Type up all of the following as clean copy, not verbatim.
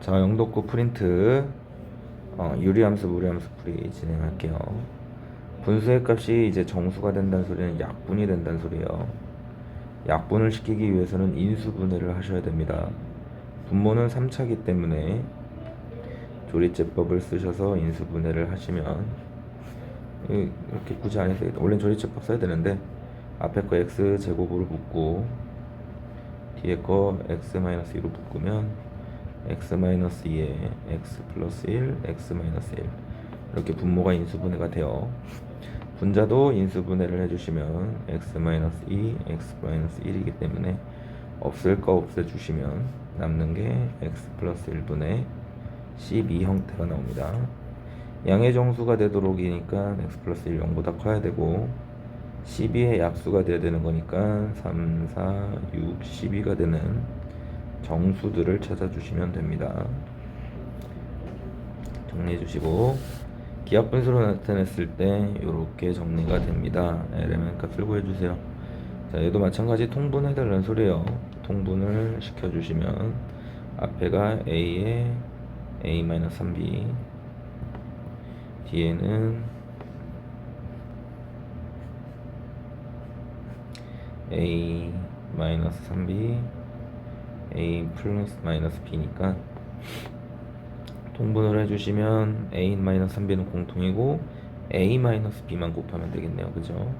자, 영도코 프린트 유리함수, 무리함수 풀이 진행할게요. 분수의 값이 이제 정수가 된다는 소리는 약분이 된다는 소리예요. 약분을 시키기 위해서는 인수분해를 하셔야 됩니다. 분모는 3차기 때문에 조리제법을 쓰셔서 인수분해를 하시면 이렇게 굳이 안 해서 원래 조리제법 써야 되는데 앞에 거 x 제곱으로 묶고 뒤에 거 x-2로 묶으면 x-2에 x 플러스 1, x-1 이렇게 분모가 인수분해가 돼요. 분자도 인수분해를 해주시면 x-2, x-1이기 때문에 없을 거 없애주시면 남는 게 x 플러스 1분의 12 형태가 나옵니다. 양의 정수가 되도록이니까 x 플러스 1 0보다 커야 되고 12의 약수가 돼야 되는 거니까 3, 4, 6, 12가 되는 정수들을 찾아주시면 됩니다. 정리해 주시고 기하분수로 나타냈을 때 이렇게 정리가 됩니다. LMN 값을 구해주세요. 자, 얘도 마찬가지 통분해달라는 소리예요. 통분을 시켜주시면 앞에가 A에 A-3B 뒤에는 A-3B A 플러스 마이너스 B니까 통분을 해주시면 A-3B는 공통이고 A-B만 곱하면 되겠네요. 그죠?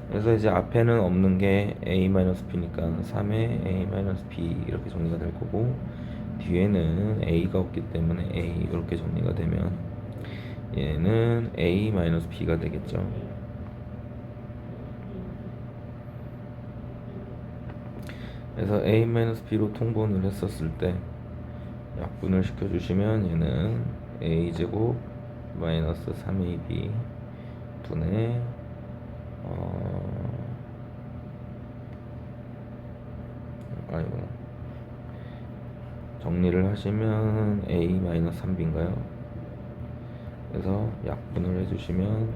그래서 이제 앞에는 없는 게 A-B니까 3에 A-B 이렇게 정리가 될 거고 뒤에는 A가 없기 때문에 A 이렇게 정리가 되면 얘는 A-B가 되겠죠. 그래서 A-B로 통분을 했었을 때 약분을 시켜주시면 얘는 A제곱 마이너스 3AB 분의 아니구나. 정리를 하시면 A-3B인가요? 그래서 약분을 해주시면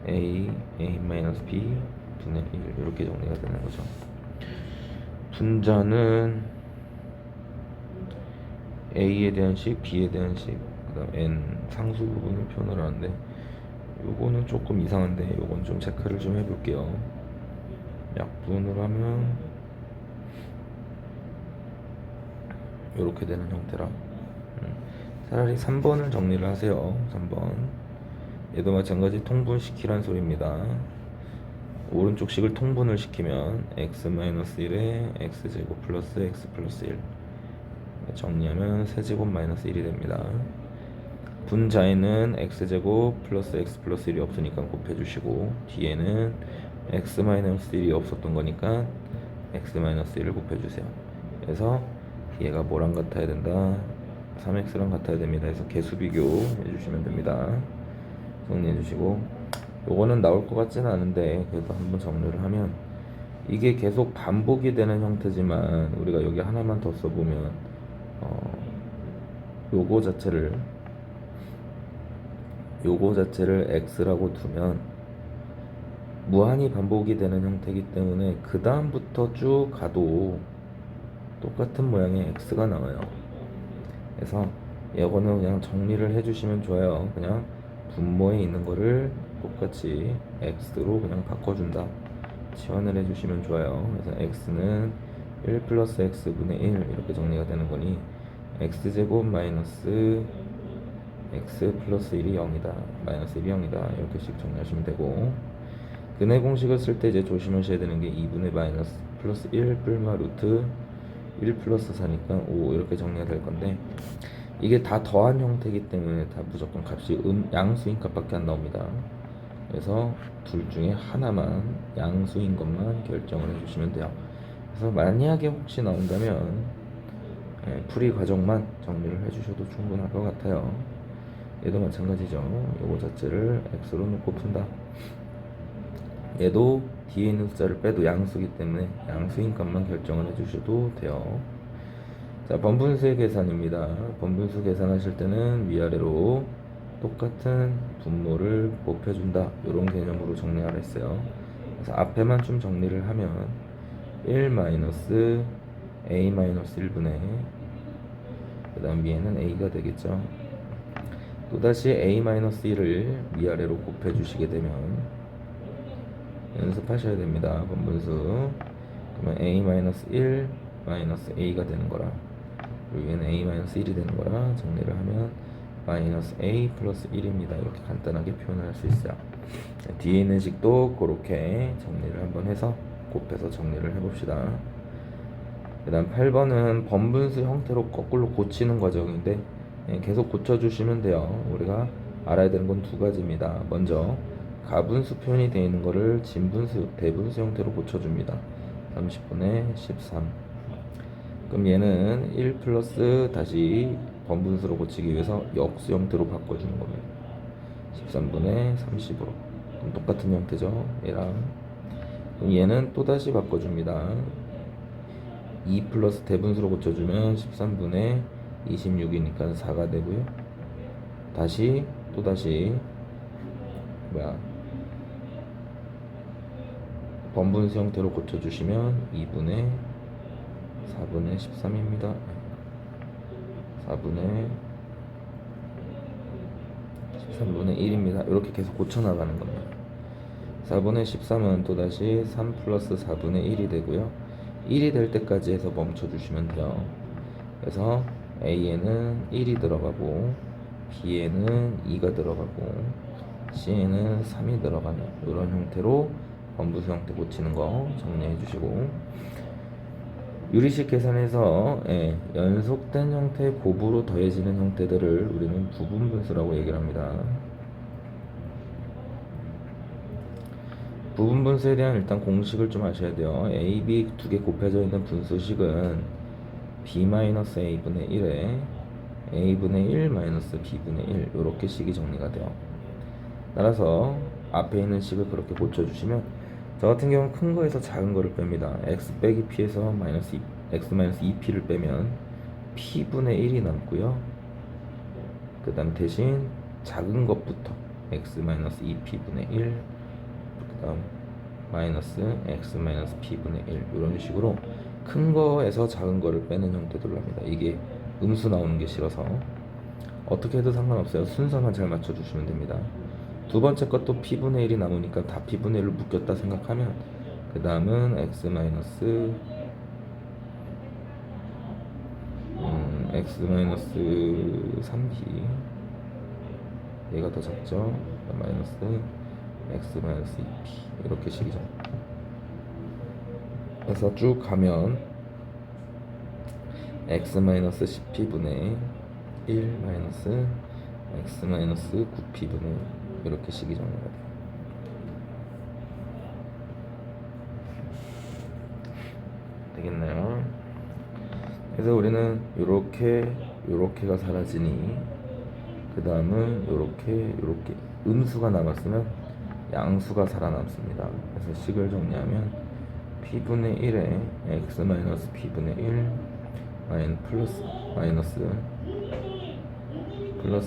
A-B 분의 1 이렇게 정리가 되는 거죠. 분자는 A에 대한 식, B에 대한 식, 그 다음 N 상수 부분을 표현을 하는데 요거는 조금 이상한데 요건 좀 체크를 좀 해볼게요. 약분을 하면 요렇게 되는 형태라 차라리 3번을 정리를 하세요. 3번 얘도 마찬가지 통분시키란 소리입니다. 오른쪽 식을 통분을 시키면 x-1에 x제곱 플러스 x 플러스 1 정리하면 세제곱 마이너스 1이 됩니다. 분자에는 x제곱 플러스 x 플러스 1이 없으니까 곱해주시고 뒤에는 x 마이너스 1이 없었던 거니까 x 마이너스 1을 곱해주세요. 그래서 얘가 뭐랑 같아야 된다? 3x랑 같아야 됩니다. 그래서 개수 비교 해주시면 됩니다. 정리해주시고 요거는 나올 것 같지는 않은데 그래도 한번 정리를 하면 이게 계속 반복이 되는 형태지만 우리가 여기 하나만 더 써보면 요거 자체를 x라고 두면 무한히 반복이 되는 형태이기 때문에 그 다음부터 쭉 가도 똑같은 모양의 x가 나와요. 그래서 이거는 그냥 정리를 해주시면 좋아요. 그냥 분모에 있는 거를 똑같이 x로 그냥 바꿔준다. 치환을 해주시면 좋아요. 그래서 x는 1 플러스 x분의 1 이렇게 정리가 되는 거니 x제곱 마이너스 x 플러스 1이 0이다. 마이너스 1이 0이다. 이렇게씩 정리하시면 되고 근해 공식을 쓸 때 이제 조심하셔야 되는 게 2분의 마이너스 플러스 1 뿔마 루트 1 플러스 4니까 5 이렇게 정리가 될 건데 이게 다 더한 형태이기 때문에 다 무조건 값이 양수인 값밖에 안 나옵니다. 그래서 둘 중에 하나만 양수인 것만 결정을 해주시면 돼요. 그래서 만약에 혹시 나온다면 풀이 과정만 정리를 해주셔도 충분할 것 같아요. 얘도 마찬가지죠. 요거 자체를 x로 놓고 푼다. 얘도 뒤에 있는 숫자를 빼도 양수이기 때문에 양수인 값만 결정을 해주셔도 돼요. 자, 번분수의 계산입니다. 번분수 계산하실 때는 위아래로 똑같은 분모를 곱해준다. 이런 개념으로 정리하라 했어요. 그래서 앞에만 좀 정리를 하면 1 마이너스 a-1분의 그 다음 위에는 a가 되겠죠. 또다시 a-1을 위아래로 곱해 주시게 되면 연습하셔야 됩니다. 번분수. 그러면 a-1 마이너스 a가 되는 거라, 여기는 a-1이 되는 거라 정리를 하면 마이너스 a 플러스 1입니다. 이렇게 간단하게 표현을 할 수 있어요. 뒤에 있는 식도 그렇게 정리를 한번 해서 곱해서 정리를 해봅시다. 그 다음 8번은 번분수 형태로 거꾸로 고치는 과정인데 계속 고쳐주시면 돼요. 우리가 알아야 되는 건 두 가지입니다. 먼저 가분수 표현이 되어 있는 거를 진분수, 대분수 형태로 고쳐줍니다. 30분의 13. 그럼 얘는 1 플러스 다시 번분수로 고치기 위해서 역수 형태로 바꿔주는 겁니다. 13분의 30으로. 그럼 똑같은 형태죠, 얘랑. 그럼 얘는 또다시 바꿔줍니다. 2 플러스 대분수로 고쳐주면 13분의 26이니까 4가 되고요. 다시 또다시 번분수 형태로 고쳐주시면 2분의 4분의 13입니다. 4분의 13분의 1입니다. 이렇게 계속 고쳐나가는 겁니다. 4분의 13은 또다시 3 플러스 4분의 1이 되고요. 1이 될 때까지 해서 멈춰주시면 돼요. 그래서 A에는 1이 들어가고 B에는 2가 들어가고 C에는 3이 들어가는 이런 형태로 번분수 형태 고치는 거 정리해 주시고, 유리식 계산에서 연속된 형태의 곱으로 더해지는 형태들을 우리는 부분분수라고 얘기를 합니다. 부분분수에 대한 일단 공식을 좀 아셔야 돼요. A, B 두 개 곱해져 있는 분수식은 B-A분의 1에 A분의 1 마이너스 B분의 1 이렇게 식이 정리가 돼요. 따라서 앞에 있는 식을 그렇게 고쳐주시면, 저 같은 경우는 큰 거에서 작은 거를 뺍니다. x 빼기 p에서 마이너스 x 마이너스 2p를 빼면 p분의 1이 남고요. 그 다음 대신 작은 것부터 x 마이너스 2p분의 1, 그 다음 마이너스 x 마이너스 p분의 1 이런 식으로 큰 거에서 작은 거를 빼는 형태들로 합니다. 이게 음수 나오는 게 싫어서 어떻게 해도 상관없어요. 순서만 잘 맞춰주시면 됩니다. 두 번째 것도 p분의 1이 남으니까 다 p분의 1을 묶였다 생각하면 그 다음은 x 마이너스 3b, 얘가 더 작죠. 마이너스 x 마이너스 2p 이렇게 식이죠. 그래서 쭉 가면 x 마이너스 10p분의 1 마이너스 x 마이너스 9p분의 이렇게 식이 정리가 돼요. 되겠나요? 그래서 우리는 요렇게가 사라지니 그 다음은 요렇게 음수가 남았으면 양수가 살아남습니다. 그래서 식을 정리하면 p분의 1에 x 마이너스 p분의 1 플러스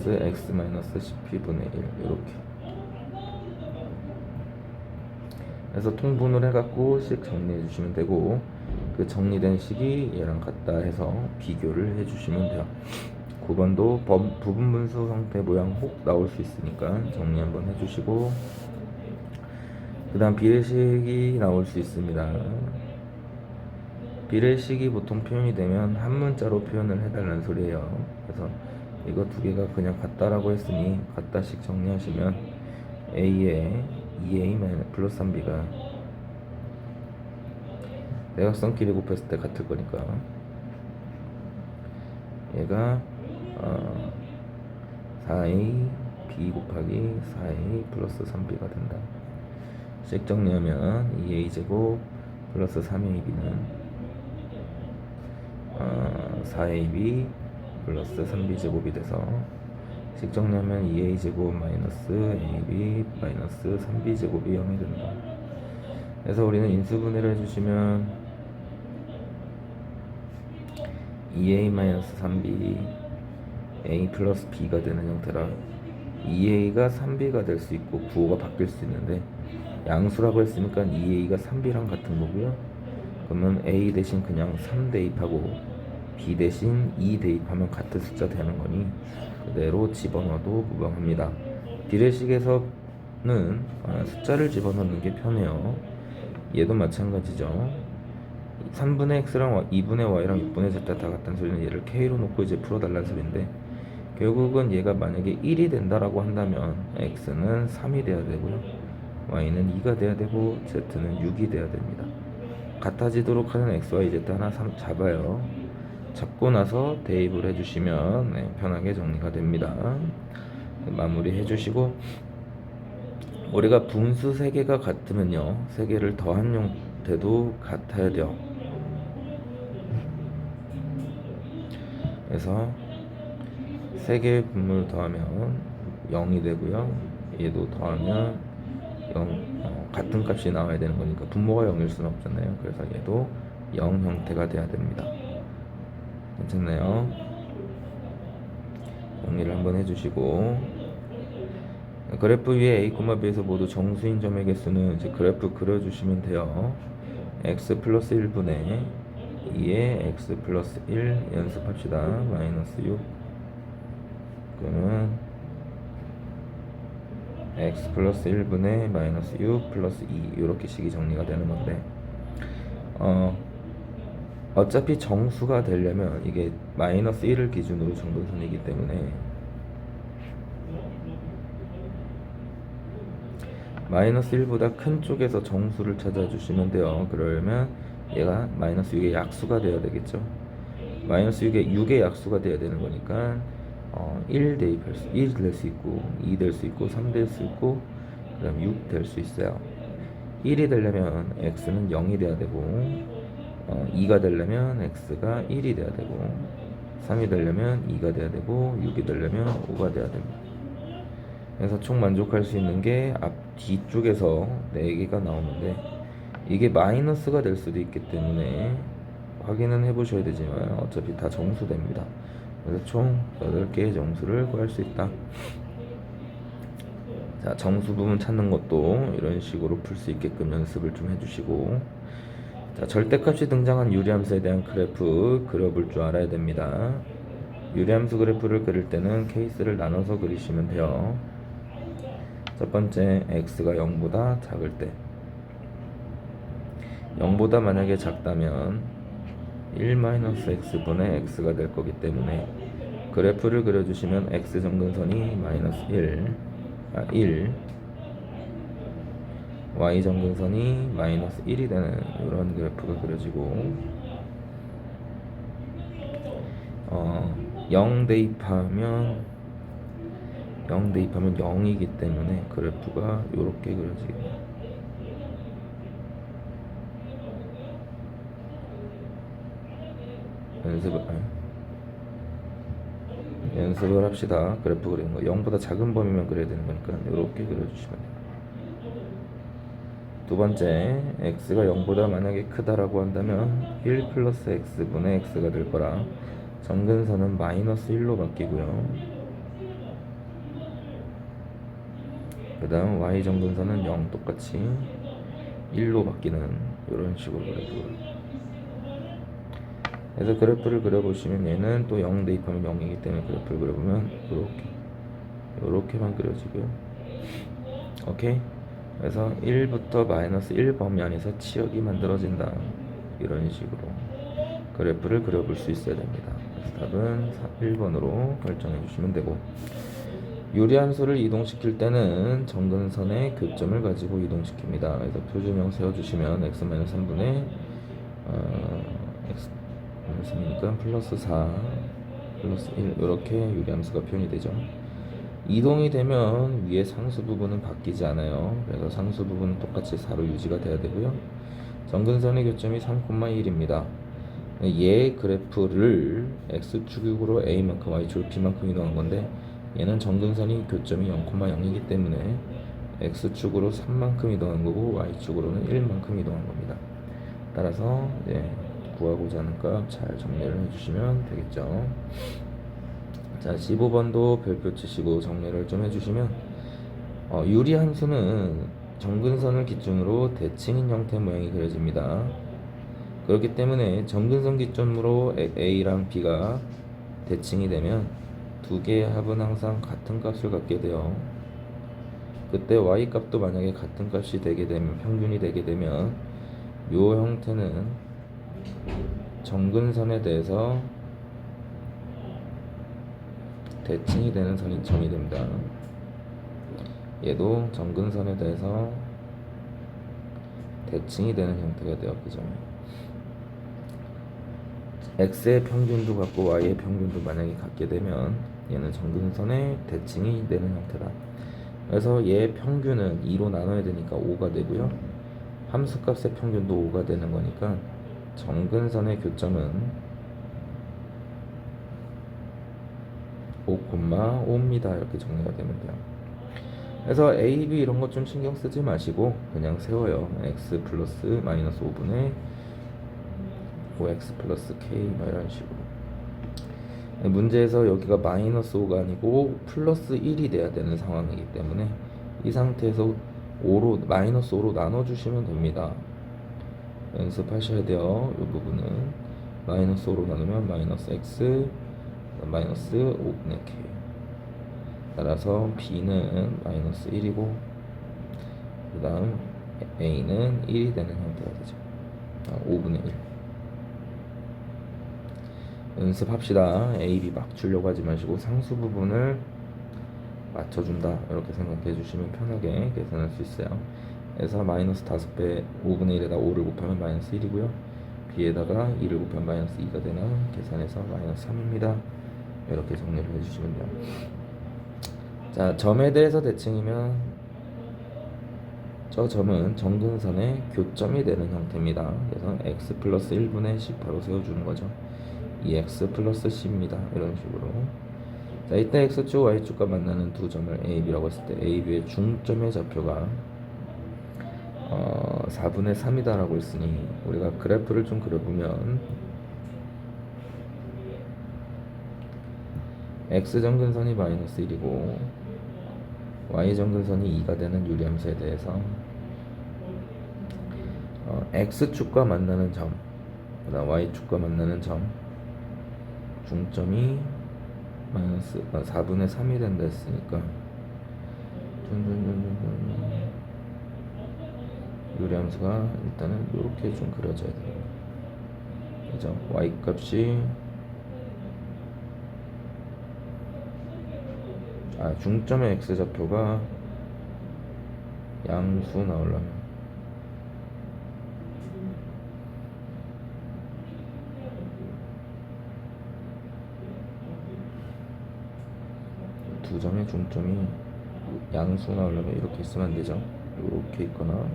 x 마이너스 10p분의 1 이렇게. 그래서 통분을 해갖고 식 정리해 주시면 되고, 그 정리된 식이 얘랑 같다 해서 비교를 해주시면 돼요. 9번도 부분분수 형태 모양 혹 나올 수 있으니까 정리 한번 해주시고, 그 다음 비례식이 나올 수 있습니다. 비례식이 보통 표현이 되면 한 문자로 표현을 해달라는 소리예요. 그래서 이거 두 개가 그냥 같다라고 했으니 같다식 정리하시면 A에 2A 플러스 3B가 대각선끼리 곱했을 때 같을 거니까 얘가 4A B 곱하기 4A 플러스 3B가 된다. 식 정리하면 2A제곱 플러스 3AB는 4AB 플러스 3B제곱이 돼서 식 정리하면 2A제곱 마이너스 AB 마이너스 3B제곱이 0이 된다. 그래서 우리는 인수분해를 해주시면 2A 마이너스 3B A 플러스 B가 되는 형태라 2A가 3B가 될 수 있고 부호가 바뀔 수 있는데, 양수라고 했으니까 2A가 3B랑 같은 거고요. 그러면 A 대신 그냥 3 대입하고 B 대신 2 대입하면 같은 숫자 되는 거니 그대로 집어넣어도 무방합니다. 디레식에서는 숫자를 집어넣는 게 편해요. 얘도 마찬가지죠. 3분의 x랑 2분의 y랑 6분의 z 다 같다는 소리는 얘를 k로 놓고 이제 풀어달라는 소리인데, 결국은 얘가 만약에 1이 된다라고 한다면 x는 3이 돼야 되고요, y는 2가 돼야 되고 z는 6이 돼야 됩니다. 같아지도록 하는 x, y, z 하나 잡아요. 잡고 나서 대입을 해주시면 편하게 정리가 됩니다. 마무리 해주시고, 우리가 분수 3개가 같으면요 3개를 더한 형태도 같아야 돼요. 그래서 3개의 분모를 더하면 0이 되고요, 얘도 더하면 0, 같은 값이 나와야 되는 거니까 분모가 0일 수는 없잖아요. 그래서 얘도 0 형태가 돼야 됩니다. 괜찮나요? 정리를 한번 해주시고, 그래프 위에 A, B에서 모두 정수인 점의 개수는 이제 그래프 그려주시면 돼요. x 플러스 1분의 2에 x 플러스 1 연습합시다. 마이너스 6. 그러면 x 플러스 1분의 마이너스 6 플러스 2 이렇게 식이 정리가 되는 건데, 어차피 정수가 되려면 이게 마이너스 1을 기준으로 정근선이기 때문에 마이너스 1보다 큰 쪽에서 정수를 찾아주시면 돼요. 그러려면 얘가 마이너스 6의 약수가 되어야 되겠죠. 마이너스 6의 약수가 되어야 되는 거니까 1 대입할 수, 1 될 수 있고 2 될 수 있고 3 될 수 있고 그 다음 6 될 수 있어요. 1이 되려면 x는 0이 돼야 되고, 2가 되려면 x가 1이 돼야 되고, 3이 되려면 2가 돼야 되고, 6이 되려면 5가 돼야 됩니다. 그래서 총 만족할 수 있는 게 앞 뒤쪽에서 4개가 나오는데, 이게 마이너스가 될 수도 있기 때문에 확인은 해보셔야 되지만 어차피 다 정수됩니다. 그래서 총 8개의 정수를 구할 수 있다. 자, 정수 부분 찾는 것도 이런 식으로 풀 수 있게끔 연습을 좀 해주시고, 자, 절대값이 등장한 유리함수에 대한 그래프 그려볼 줄 알아야 됩니다. 유리함수 그래프를 그릴 때는 케이스를 나눠서 그리시면 돼요. 첫 번째, x가 0보다 작을 때, 0보다 만약에 작다면 1-x분의 x가 될 거기 때문에 그래프를 그려주시면 x 정근선이 마이너스 1, y 정근선이 마이너스 1이 되는 이런 그래프가 그려지고, 0 대입하면 0이기 때문에 그래프가 이렇게 그려지겠네요. 연습을 합시다. 그래프 그리는 거 0보다 작은 범위만 그려야 되는 거니까 이렇게 그려주시면 돼요. 두 번째, x가 0보다 만약에 크다라고 한다면 1 플러스 x분의 x가 될 거라 정근선은 마이너스 1로 바뀌고요, 그 다음 y 정근선은 0 똑같이 1로 바뀌는 이런 식으로 그려줘요. 그래서 그래프를 그려보시면 얘는 또 0 대입하면 0이기 때문에 그래프를 그려보면 이렇게만 그려지고요. 오케이? 그래서 1부터 마이너스 1 범위 안에서 치역이 만들어진다, 이런 식으로 그래프를 그려볼 수 있어야 됩니다. 그래서 답은 1번으로 결정해 주시면 되고, 유리함수를 이동시킬 때는 정근선의 교점을 가지고 이동시킵니다. 그래서 표준형 세워주시면 x-3분의 x-3이니까 플러스 4 플러스 1 이렇게 유리함수가 표현이 되죠. 이동이 되면 위에 상수 부분은 바뀌지 않아요. 그래서 상수 부분은 똑같이 4로 유지가 돼야 되고요, 정근선의 교점이 3,1입니다. 얘 그래프를 x축으로 a만큼 y축으로 b만큼 이동한 건데, 얘는 정근선이 교점이 0,0이기 때문에 x축으로 3만큼 이동한 거고 y축으로는 1만큼 이동한 겁니다. 따라서 구하고자 하는 값 잘 정리를 해주시면 되겠죠. 자, 15번도 별표 치시고 정리를 좀 해주시면, 유리함수는 정근선을 기준으로 대칭인 형태 모양이 그려집니다. 그렇기 때문에 점근선 기점으로 A랑 B가 대칭이 되면 두 개의 합은 항상 같은 값을 갖게 돼요. 그때 y 값도 만약에 같은 값이 되게 되면, 평균이 되게 되면 이 형태는 점근선에 대해서 대칭이 되는 점이 됩니다. 얘도 점근선에 대해서 대칭이 되는 형태가 돼요. 그 점이 x의 평균도 같고 y의 평균도 만약에 같게 되면 얘는 점근선에 대칭이 되는 형태다. 그래서 얘 평균은 2로 나눠야 되니까 5가 되고요. 함수값의 평균도 5가 되는 거니까 점근선의 교점은 5,5입니다. 이렇게 정리가 되면 돼요. 그래서 A, B 이런 것 좀 신경 쓰지 마시고 그냥 세워요. x 플러스 마이너스 5분의 5x 플러스 k 뭐 이런 식으로. 문제에서 여기가 마이너스 5가 아니고 플러스 1이 돼야 되는 상황이기 때문에 이 상태에서 마이너스 5로 나눠주시면 됩니다. 연습하셔야 돼요. 이 부분은 마이너스 5로 나누면 마이너스 x 마이너스 5분의 k. 따라서 b는 마이너스 1이고 그 다음 a는 1이 되는 형태가 되죠. 5분의 1. 연습합시다. a, b 막 주려고 하지 마시고 상수 부분을 맞춰준다 이렇게 생각해 주시면 편하게 계산할 수 있어요. 그래서 마이너스 5배 5분의 1에다 5를 곱하면 마이너스 1이고요 b에다가 2를 곱하면 마이너스 2가 되는 계산해서 마이너스 3입니다. 이렇게 정리를 해주시면 돼요. 자, 점에 대해서 대칭이면 저 점은 점근선의 교점이 되는 형태입니다. 그래서 x 플러스 1분의 10 바로 세워주는 거죠. 2x 플러스 c입니다. 이런 식으로. 자, 이때 x축 y축과 만나는 두 점을 a, b라고 했을 때 a, b의 중점의 좌표가 4분의 3이다 라고 했으니 우리가 그래프를 좀 그려보면 x점근선이 마이너스 1이고 y점근선이 2가 되는 유리함수에 대해서 x축과 만나는 점, 그다음 y축과 만나는 점 중점이 마이너스 4분의 3이 된다 했으니까 유리함수가 일단은 이렇게 좀 그려져야 돼요. 그죠? y 값이 중점의 x 좌표가 양수 나오려면 두 점의 중점이 양수 나오려면 이렇게 있으면 안 되죠. 이렇게 있거나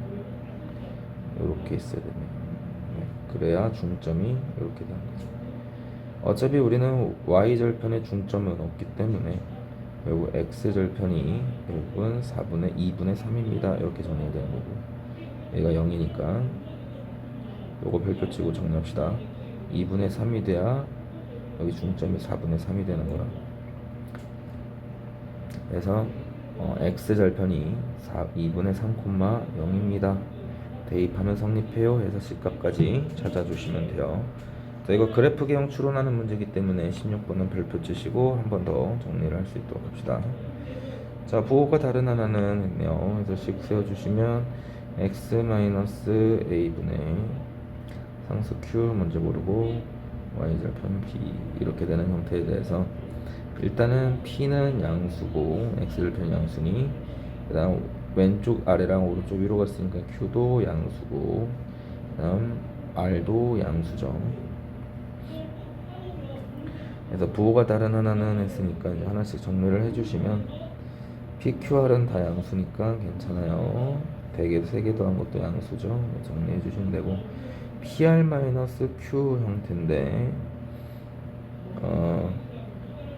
이렇게 있어야 됩니다. 네, 그래야 중점이 이렇게 되는 거죠. 어차피 우리는 y절편의 중점은 없기 때문에 결국 x절편이 결국은 2분의 3입니다. 이렇게 정리가 되는 거고 얘가 0이니까 요거 별표 치고 정리합시다. 2분의 3이 돼야 여기 중점이 4분의 3이 되는 거라. 그래서 x절편이 2분의 3,0입니다. 대입하면 성립해요 해서 C값까지 찾아주시면 돼요. 자, 이거 그래프 개형 추론하는 문제이기 때문에 16번은 별표 치시고 한 번 더 정리를 할 수 있도록 합시다. 자, 부호가 다른 하나는 했네요. 그래서 식 세워주시면 x-a분의 상수 q 먼저 모르고 y절편 b 이렇게 되는 형태에 대해서 일단은 p는 양수고 x절편 양수니 그 다음 왼쪽 아래랑 오른쪽 위로 갔으니까 q도 양수고 그 다음 r도 양수죠. 그래서 부호가 다른 하나는 했으니까 이제 하나씩 정리를 해주시면 PQR은 다 양수니까 괜찮아요. 100에 3개 더한 것도 양수죠. 정리해 주시면 되고 PR-Q 형태인데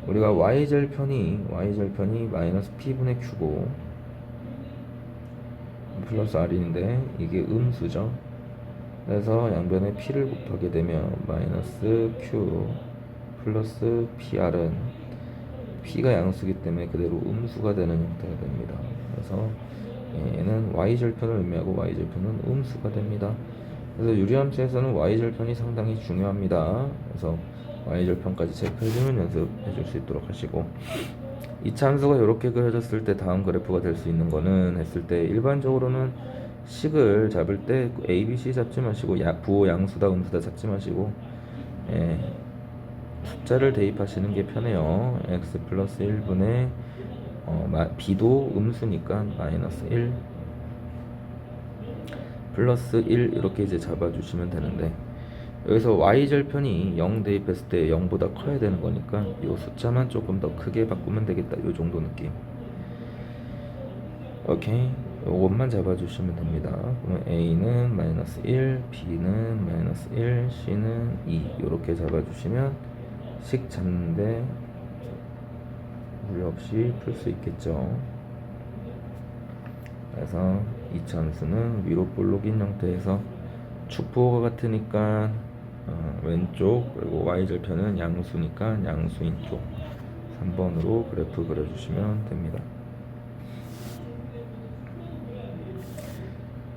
우리가 y절편이 마이너스 P분의 Q고 플러스 R인데 이게 음수죠. 그래서 양변에 P를 곱하게 되면 마이너스 Q 플러스 PR은 P가 양수기 때문에 그대로 음수가 되는 형태가 됩니다. 그래서 얘는 y절편을 의미하고 y절편은 음수가 됩니다. 그래서 유리함수에서는 y절편이 상당히 중요합니다. 그래서 y절편까지 체크해주면 연습해 줄 수 있도록 하시고, 이차 함수가 이렇게 그려졌을 때 다음 그래프가 될 수 있는 거는 했을 때 일반적으로는 식을 잡을 때 a, b, c 잡지 마시고 부호 양수다 음수다 잡지 마시고 숫자를 대입하시는 게 편해요. x 플러스 1분의 b도 음수니까 마이너스 1 플러스 1 이렇게 이제 잡아주시면 되는데, 여기서 y절편이 0 대입했을 때 0보다 커야 되는 거니까 이 숫자만 조금 더 크게 바꾸면 되겠다, 이 정도 느낌. 오케이, 요것만 잡아주시면 됩니다. 그러면 a는 마이너스 1, b는 마이너스 1, c는 2 이렇게 잡아주시면 식 잡는데 무리 없이 풀 수 있겠죠. 그래서 이차 함수는 위로 볼록인 형태에서 축부호가 같으니까 왼쪽, 그리고 y절편은 양수니까 양수인 쪽 3번으로 그래프 그려주시면 됩니다.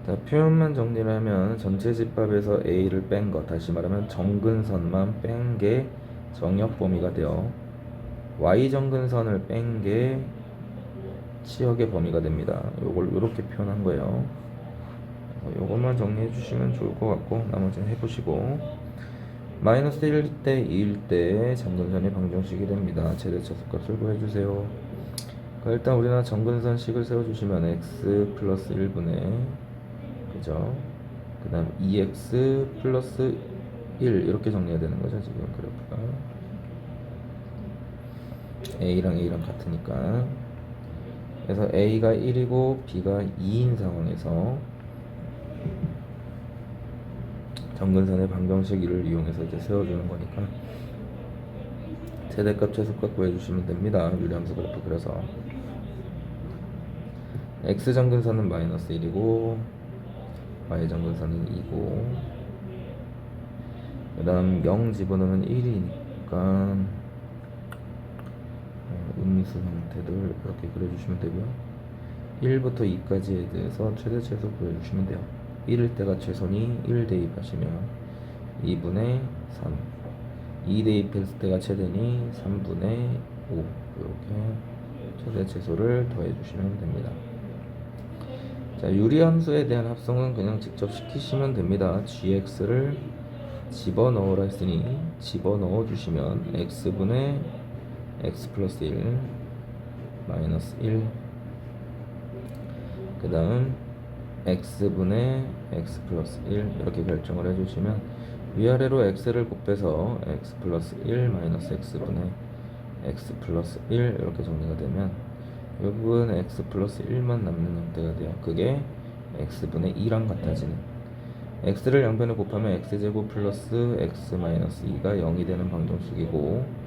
자, 표현만 정리를 하면 전체 집합에서 a를 뺀 거, 다시 말하면 정근선만 뺀 게 정역 범위가 되어 y 정근선을 뺀 게 치역의 범위가 됩니다. 요걸 이렇게 표현한 거예요. 요것만 정리해 주시면 좋을 것 같고, 나머지는 해보시고, 마이너스 1일 때 2일 때 정근선이 방정식이 됩니다. 최대차수값을 구해주세요. 일단 우리는 정근선식을 세워주시면 x 플러스 1분의, 그죠? 그 다음 2x 플러스 1 이렇게 정리해야 되는 거죠, 지금 그래프가. a랑 a랑 같으니까. 그래서 a가 1이고 b가 2인 상황에서 정근선의 방정식을 이용해서 이제 세워주는 거니까 최대값 최소값 구해주시면 됩니다. 유리함수 그래프 그려서 x 정근선은 마이너스 1이고 y 정근선은 2고, 그 다음 0 집어넣으면 1이니까 음수 형태들 이렇게 그려주시면 되고요. 1부터 2까지에 대해서 최대 최소 구해주시면 돼요. 1일 때가 최소니 1 대입하시면 2분의 3, 2 대입했을 때가 최대니 3분의 5 이렇게 최대 최소를 더해주시면 됩니다. 자, 유리함수에 대한 합성은 그냥 직접 시키시면 됩니다. gx를 집어넣으라 했으니 집어넣어 주시면 x분의 x 플러스 1 마이너스 1, 그 다음 x분의 x 플러스 1 이렇게 결정을 해주시면 위아래로 x를 곱해서 x 플러스 1 마이너스 x분의 x 플러스 1 이렇게 정리가 되면 이 부분 x 플러스 1만 남는 형태가 돼요. 그게 x분의 2랑 같아지는, x를 양변에 곱하면 x제곱 플러스 x 마이너스 2가 0이 되는 방정식이고,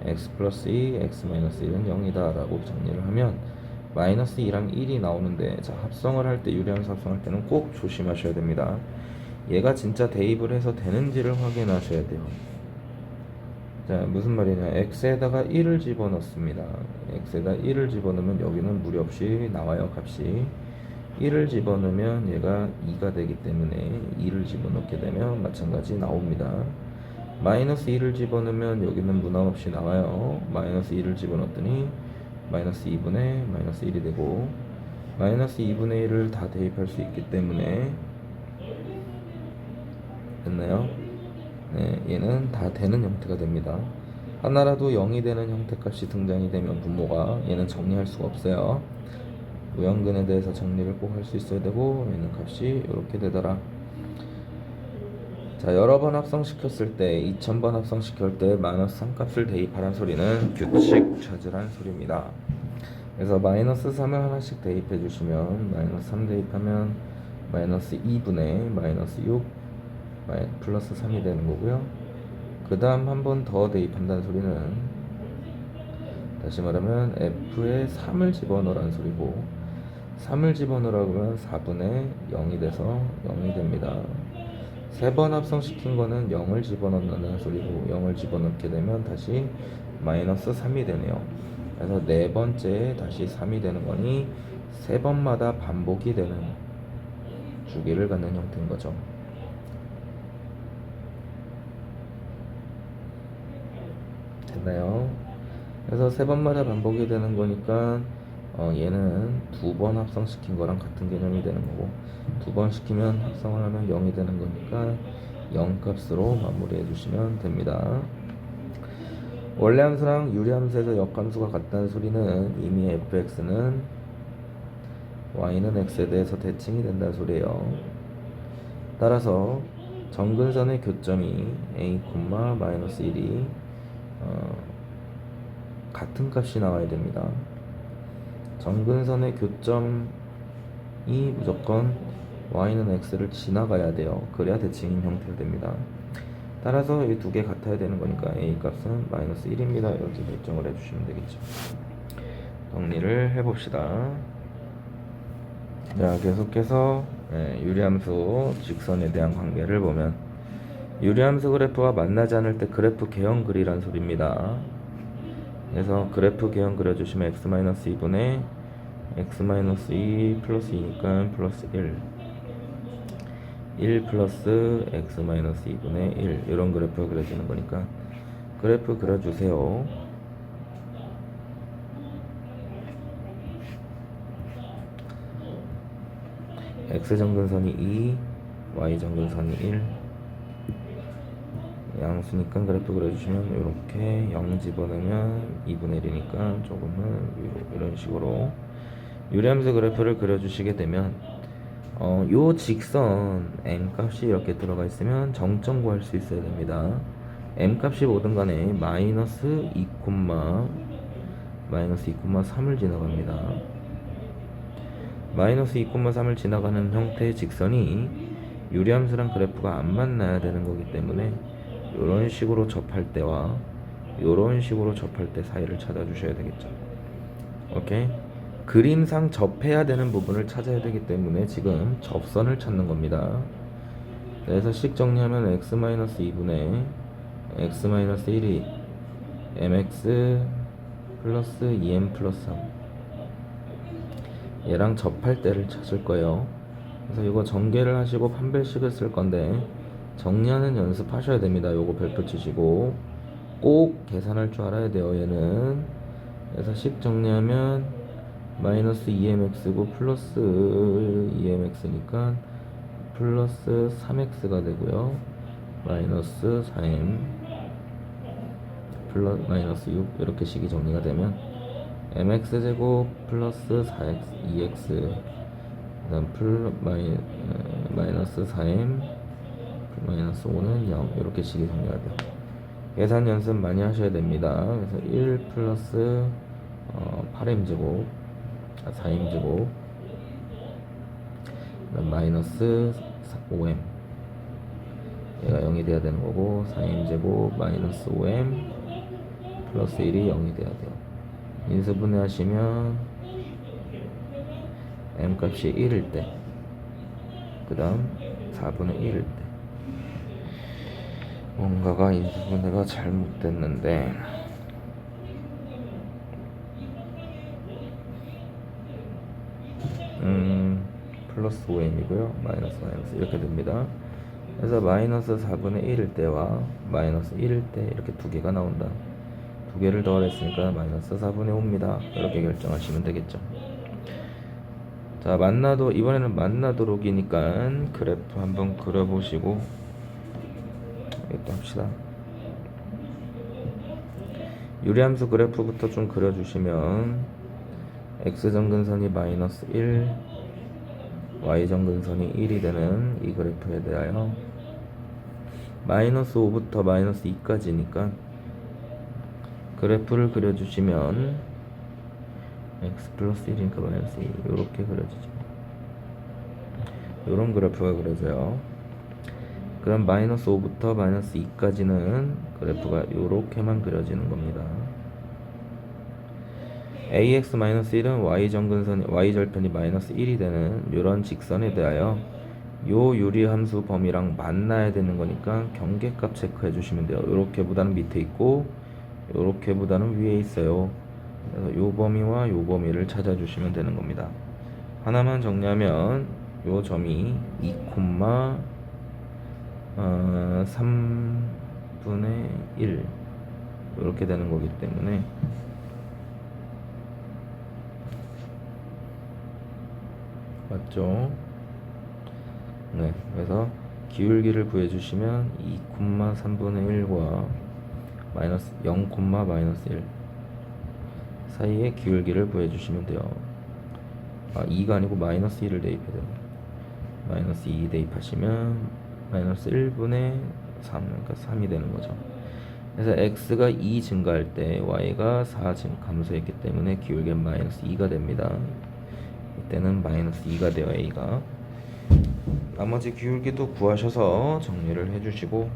x 플러스 2, x 마이너스 1은 0이다 라고 정리를 하면 마이너스 2랑 1이 나오는데, 자, 합성을 할 때, 유리함수 합성할 때는 꼭 조심하셔야 됩니다. 얘가 진짜 대입을 해서 되는지를 확인하셔야 돼요. 자, 무슨 말이냐, x에다가 1을 집어넣습니다. x에다 1을 집어넣으면 여기는 무리 없이 나와요, 값이. 1을 집어넣으면 얘가 2가 되기 때문에 2를 집어넣게 되면 마찬가지 나옵니다. 마이너스 2를 집어넣으면 여기는 무나 없이 나와요. 마이너스 2를 집어넣었더니 마이너스 2분의 마이너스 1이 되고, 마이너스 2분의 1을 다 대입할 수 있기 때문에 됐나요? 네, 얘는 다 되는 형태가 됩니다. 하나라도 0이 되는 형태값이 등장이 되면 분모가, 얘는 정리할 수가 없어요. 무형근에 대해서 정리를 꼭 할 수 있어야 되고, 얘는 값이 이렇게 되더라. 자, 여러 번 합성시켰을 때, 2000번 합성시킬 때 마이너스 3 값을 대입하란 소리는 규칙 찾으란 소리입니다. 그래서 마이너스 3을 하나씩 대입해 주시면 마이너스 3 대입하면 마이너스 2분의 마이너스 6 플러스 3이 되는 거고요. 그 다음 한 번 더 대입한다는 소리는, 다시 말하면 f에 3을 집어넣으라는 소리고, 3을 집어넣으라고 하면 4분의 0이 돼서 0이 됩니다. 3번 합성시킨 거는 0을 집어넣는다는 소리고, 0을 집어넣게 되면 다시 마이너스 3이 되네요. 그래서 4번째에 다시 3이 되는 거니 3번마다 반복이 되는 주기를 갖는 형태인 거죠. 됐나요? 그래서 세 번마다 반복이 되는 거니까 얘는 두 번 합성시킨 거랑 같은 개념이 되는 거고, 두 번 시키면 합성을 하면 0이 되는 거니까 0 값으로 마무리해 주시면 됩니다. 원래 함수랑 유리 함수에서 역함수가 같다는 소리는 이미 fx는 y는 x에 대해서 대칭이 된다는 소리예요. 따라서 정근선의 교점이 a, 마이너스 1이 같은 값이 나와야 됩니다. 정근선의 교점이 무조건 y는 x를 지나가야 돼요. 그래야 대칭인 형태가 됩니다. 따라서 이 두 개 같아야 되는 거니까 a 값은 마이너스 1입니다. 이렇게 결정을 해주시면 되겠죠. 정리를 해봅시다. 자, 계속해서 유리함수 직선에 대한 관계를 보면, 유리함수 그래프가 만나지 않을 때 그래프 개형 그리란 소리입니다. 그래서 그래프 개형 그려주시면 x-2분의 x-2 플러스 2니까 플러스 1 플러스 x-2분의 1 이런 그래프가 그려지는 거니까 그래프 그려주세요. x정근선이 2, y정근선이 1, 양수니까 그래프 그려주시면 이렇게 0 집어넣으면 2분의 1이니까 조금은 위로, 이런 식으로 유리함수 그래프를 그려주시게 되면 요 직선 m값이 이렇게 들어가 있으면 정점 구할 수 있어야 됩니다. m값이 뭐든 간에 마이너스 2,3을 지나갑니다. 마이너스 2,3을 지나가는 형태의 직선이 유리함수랑 그래프가 안 만나야 되는 거기 때문에 이런 식으로 접할 때와 이런 식으로 접할 때 사이를 찾아주셔야 되겠죠. 오케이? 그림상 접해야 되는 부분을 찾아야 되기 때문에 지금 접선을 찾는 겁니다. 그래서 식 정리하면 x-2분의 x-1이 mx 플러스 2m 플러스 3 얘랑 접할 때를 찾을 거예요. 그래서 이거 전개를 하시고 판별식을 쓸 건데 정리하는 연습 하셔야 됩니다. 요거 별표 치시고 꼭 계산할 줄 알아야 돼요. 얘는. 그래서 식 정리하면 마이너스 2mx고 플러스 2mx니까 플러스 3x가 되고요. 마이너스 4m 플러스 마이너스 6 이렇게 식이 정리가 되면 mx제곱 플러스 4x 2x 그 다음 마이너스 4m 마이너스 5는 0 이렇게 식이 정리가 돼요. 계산 연습 많이 하셔야 됩니다. 그래서 1 플러스 8m제곱 4m제곱 마이너스 5m 얘가 0이 돼야 되는 거고 4m제곱 마이너스 5m 플러스 1이 0이 돼야 돼요. 인수분해 하시면 m값이 1일 때 그 다음 4분의 1일 때 뭔가가 인수분해가 잘못됐는데 플러스 5m이고요 마이너스 이렇게 됩니다. 그래서 마이너스 4분의 1일 때와 마이너스 1일 때 이렇게 두 개가 나온다. 두 개를 더했으니까 마이너스 4분의 5입니다. 이렇게 결정하시면 되겠죠. 자, 이번에는 만나도록이니까 그래프 한번 그려보시고 이것도 합시다. 유리함수 그래프부터 좀 그려주시면 x정근선이 마이너스 1, y정근선이 1이 되는 이 그래프에 대하여 마이너스 5부터 마이너스 2까지니까 그래프를 그려주시면 x 플러스 1이니까 마이너스 2 이렇게 그려지죠. 이런 그래프가 그려져요. 그럼 마이너스 5부터 마이너스 2까지는 그래프가 이렇게만 그려지는 겁니다. ax-1은 y절편이 마이너스 1이 되는 이런 직선에 대하여 요 유리함수 범위랑 만나야 되는 거니까 경계값 체크해 주시면 돼요. 요렇게보다는 밑에 있고 요렇게보다는 위에 있어요. 그래서 요 범위와 요 범위를 찾아주시면 되는 겁니다. 하나만 정리하면 요 점이 2,3분의 1 이렇게 이렇게 되는 거기 때문에 맞죠? 네, 그래서 기울기를 구해주시면 2,3분의 1과 마이너스 0, 마이너스 1 사이의 기울기를 구해주시면 돼요. 2가 아니고 마이너스 1을 대입해야 됩니다. 마이너스 2 대입하시면 마이너스 1분의 3, 그러니까 3이 되는 거죠. 그래서 x가 2 증가할 때 y가 4 감소했기 때문에 기울기는 마이너스 2가 됩니다. 이때는 마이너스 2가 돼요, a가. 나머지 기울기도 구하셔서 정리를 해주시고,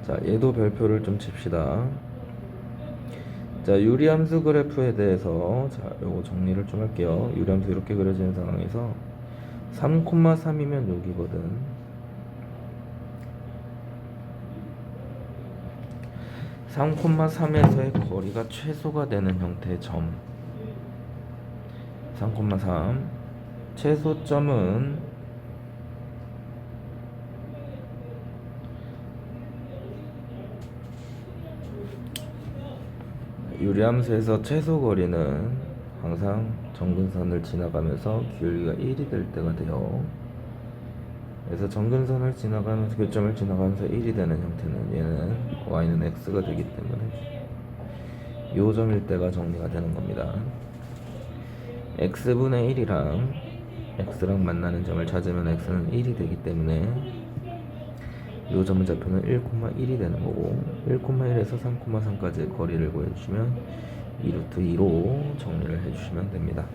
자, 얘도 별표를 좀 칩시다. 자, 유리함수 그래프에 대해서 자, 요거 정리를 좀 할게요. 유리함수 이렇게 그려지는 상황에서 3,3이면 여기거든. 3,3에서의 거리가 최소가 되는 형태의 점 3,3 최소점은 유리함수에서 최소 거리는 항상 정근선을 지나가면서 기울기가 1이 될 때가 돼요. 그래서 정근선을 지나가면서 교점을 지나가면서 1이 되는 형태는 얘는 y는 x가 되기 때문에 요 점일 때가 정리가 되는 겁니다. x분의 1이랑 x랑 만나는 점을 찾으면 x는 1이 되기 때문에 요 점의 좌표는 1,1이 되는 거고 1,1에서 3,3까지의 거리를 구해주시면 2루트 2로 정리를 해주시면 됩니다.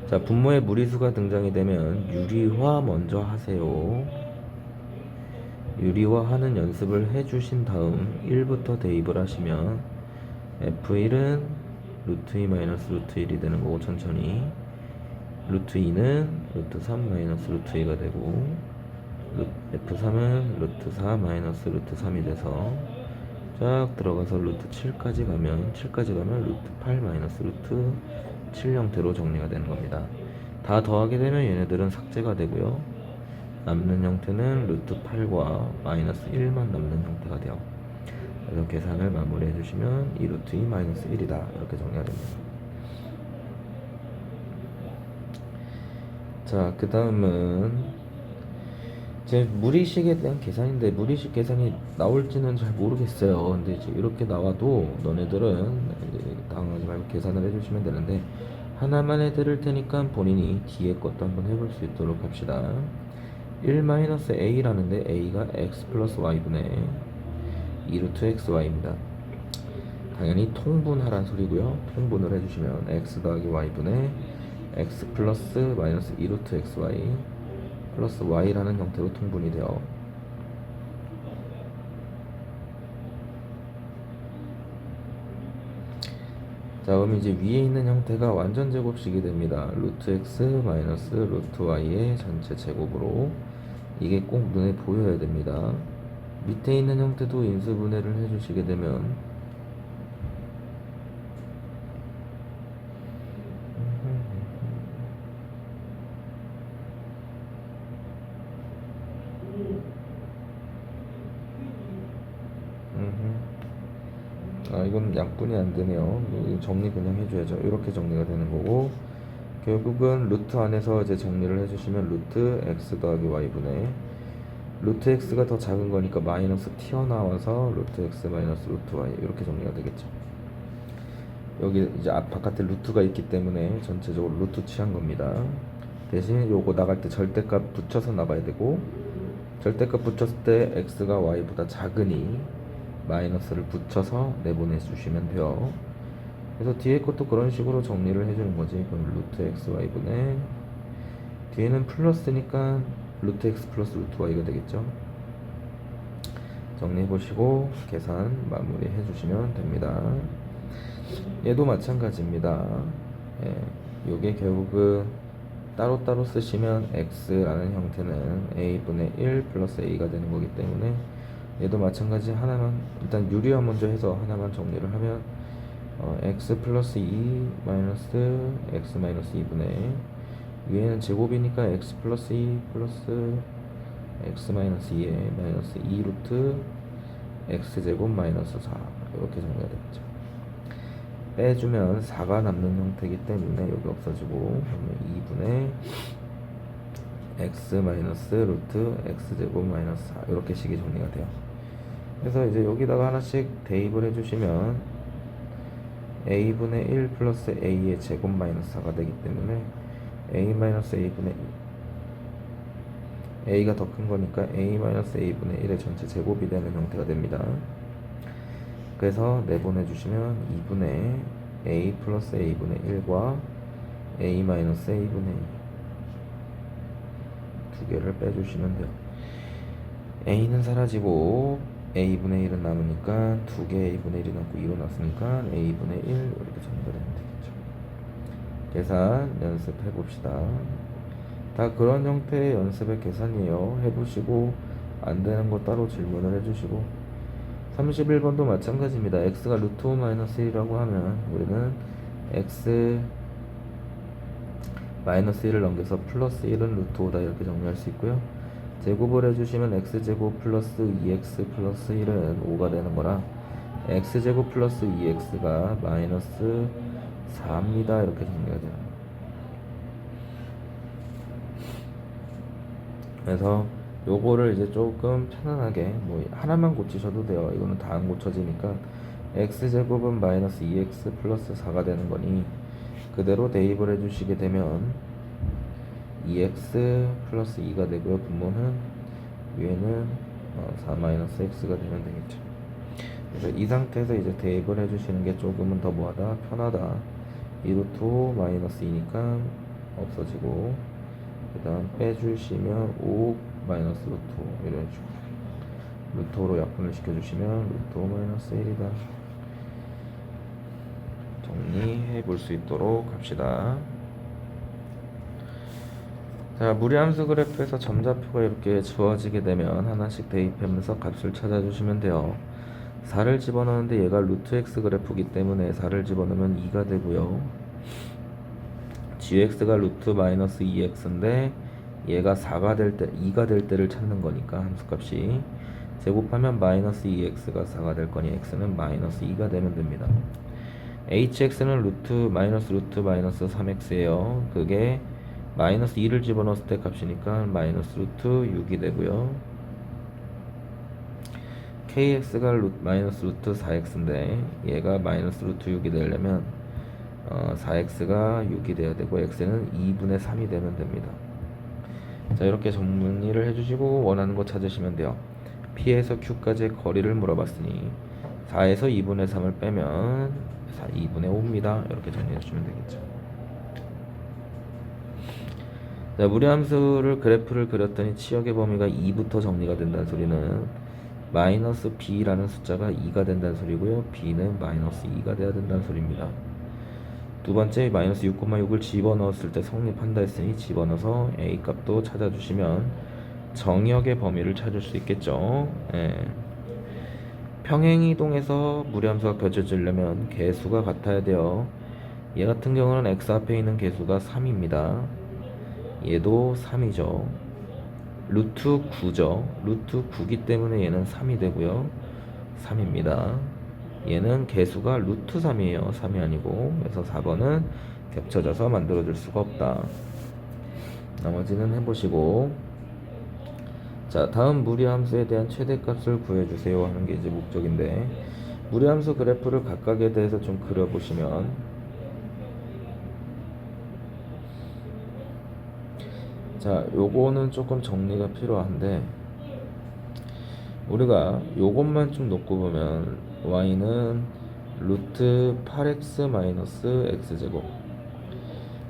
자, 분모에 무리수가 등장이 되면 유리화 먼저 하세요. 유리화하는 연습을 해주신 다음 1부터 대입을 하시면 f1은 루트 2 마이너스 루트 1이 되는 거고 천천히 루트 2는 루트 3 마이너스 루트 2가 되고 f3은 루트 4 마이너스 루트 3이 돼서 쫙 들어가서 루트 7까지 가면 루트 8 마이너스 루트 7 형태로 정리가 되는 겁니다. 다 더하게 되면 얘네들은 삭제가 되고요. 남는 형태는 루트 8과 마이너스 1만 남는 형태가 돼요. 그래서 계산을 마무리해 주시면 2 루트 2 마이너스 1이다 이렇게 정리가 됩니다. 자, 그 다음은 제 무리식에 대한 계산인데 무리식 계산이 나올지는 잘 모르겠어요. 근데 이제 이렇게 나와도 너네들은 이제 당황하지 말고 계산을 해주시면 되는데 하나만 해드릴 테니까 본인이 뒤에 것도 한번 해볼 수 있도록 합시다. 1-a라는데 a가 x 플러스 y분의 2루트 xy입니다. 당연히 통분하란 소리고요. 통분을 해주시면 x 더하기 y분의 x 플러스 마이너스 2루트 xy 플러스 y라는 형태로 통분이 돼요. 자, 그럼 이제 위에 있는 형태가 완전 제곱식이 됩니다. 루트 x 마이너스 루트 y의 전체 제곱으로 이게 꼭 눈에 보여야 됩니다. 밑에 있는 형태도 인수분해를 해주시게 되면 이건 약분이 안 되네요. 정리 그냥 해줘야죠. 이렇게 정리가 되는 거고 결국은 루트 안에서 이제 정리를 해주시면 루트 x 더하기 y분의 루트 x가 더 작은 거니까 마이너스 튀어나와서 루트 x 마이너스 루트 y 이렇게 정리가 되겠죠. 여기 이제 바깥에 루트가 있기 때문에 전체적으로 루트 취한 겁니다. 대신 요거 나갈 때 절대값 붙여서 나가야 되고 절대값 붙였을 때 x가 y보다 작으니 마이너스를 붙여서 내보내 주시면 돼요. 그래서 뒤에 것도 그런 식으로 정리를 해주는 거지. 그럼 루트 x y분의 뒤에는 플러스니까 루트 x 플러스 루트 y가 되겠죠. 정리해 보시고 계산 마무리 해주시면 됩니다. 얘도 마찬가지입니다. 예, 요게 결국은 따로따로 쓰시면 x라는 형태는 a분의 1 플러스 a가 되는 거기 때문에 얘도 마찬가지 하나만 일단 유리화 먼저 해서 하나만 정리를 하면 x 플러스 2 마이너스 x 마이너스 2분의 위에는 제곱이니까 x 플러스 2 플러스 x-2에 마이너스 2 루트 x제곱 마이너스 4 이렇게 정리가 되겠죠. 빼주면 4가 남는 형태이기 때문에 여기 없어지고, 그러면 2분의 x 마이너스 루트 x제곱 마이너스 4 이렇게 식이 정리가 돼요. 그래서 이제 여기다가 하나씩 대입을 해주시면 a분의 1 플러스 a의 제곱 마이너스 4가 되기 때문에 a 마이너스 a분의 1, a가 더 큰 거니까 a 마이너스 a분의 1의 전체 제곱이 되는 형태가 됩니다. 그래서 내보내주시면 2분의 a 플러스 a분의 1과 a 마이너스 a분의 2 두 개를 빼주시면 돼요. a는 사라지고 a분의 1은 남으니까 2개 a분의 1이 남고 2로 났으니까 a분의 1 이렇게 정리가 되면 되겠죠. 계산 연습해 봅시다. 다 그런 형태의 연습의 계산이에요. 해보시고 안 되는 거 따로 질문을 해주시고, 31번도 마찬가지입니다. x가 루트 5 마이너스 1이라고 하면 우리는 x 마이너스 1을 넘겨서 플러스 1은 루트 5다 이렇게 정리할 수 있고요. 제곱을 해주시면 x제곱 플러스 2x 플러스 1은 5가 되는 거라 x제곱 플러스 2x가 마이너스 4입니다. 이렇게 정리가 돼요. 그래서 요거를 이제 조금 편안하게 뭐 하나만 고치셔도 돼요. 이거는 다 안 고쳐지니까 x제곱은 마이너스 2x 플러스 4가 되는 거니 그대로 대입을 해주시게 되면 2x 플러스 2가 되고요. 분모는 위에는 4 마이너스 x가 되면 되겠죠. 그래서 이 상태에서 이제 대입을 해주시는 게 조금은 더 뭐하다 편하다. 2 루트 5 마이너스 2니까 없어지고, 그 다음 빼주시면 5 마이너스 루트 5 이런 식으로 루트 5로 약분을 시켜주시면 루트 5 마이너스 1이다. 정리해 볼 수 있도록 합시다. 자, 무리함수 그래프에서 점좌표가 이렇게 주어지게 되면 하나씩 대입하면서 값을 찾아주시면 돼요. 4를 집어넣는데 얘가 루트 x 그래프이기 때문에 4를 집어넣으면 2가 되고요. gx가 루트 마이너스 2x인데 얘가 4가 될 때, 2가 될 때를 찾는 거니까 함수값이 제곱하면 마이너스 2x가 4가 될 거니 x는 마이너스 2가 되면 됩니다. hx는 루트 마이너스 3x예요. 그게 마이너스 2를 집어넣었을 때 값이니까 마이너스 루트 6이 되고요. kx가 마이너스 루트 4x인데 얘가 마이너스 루트 6이 되려면 4x가 6이 돼야 되고 x는 2분의 3이 되면 됩니다. 자, 이렇게 정리를 해주시고 원하는 거 찾으시면 돼요. P에서 Q까지의 거리를 물어봤으니 4에서 2분의 3을 빼면 2분의 5입니다. 이렇게 정리해 주시면 되겠죠. 자, 무리함수를 그래프를 그렸더니 치역의 범위가 2부터 정리가 된다는 소리는 마이너스 b라는 숫자가 2가 된다는 소리고요. b는 마이너스 2가 돼야 된다는 소리입니다. 두 번째, 마이너스 6,6을 집어넣었을 때 성립한다 했으니 집어넣어서 a 값도 찾아주시면 정역의 범위를 찾을 수 있겠죠. 평행이동에서 무리함수가 펼쳐지려면 개수가 같아야 돼요. 얘 같은 경우는 x 앞에 있는 개수가 3입니다. 얘도 3이죠. 루트 9죠. 루트 9기 때문에 얘는 3이 되고요. 3입니다. 얘는 개수가 루트 3이에요. 3이 아니고. 그래서 4번은 겹쳐져서 만들어줄 수가 없다. 나머지는 해보시고, 자, 다음 무리함수에 대한 최대값을 구해주세요 하는 게 이제 목적인데, 무리함수 그래프를 각각에 대해서 좀 그려보시면, 자, 요거는 조금 정리가 필요한데, 우리가 요것만 좀 놓고 보면 y는 루트 8x 마이너스 x제곱,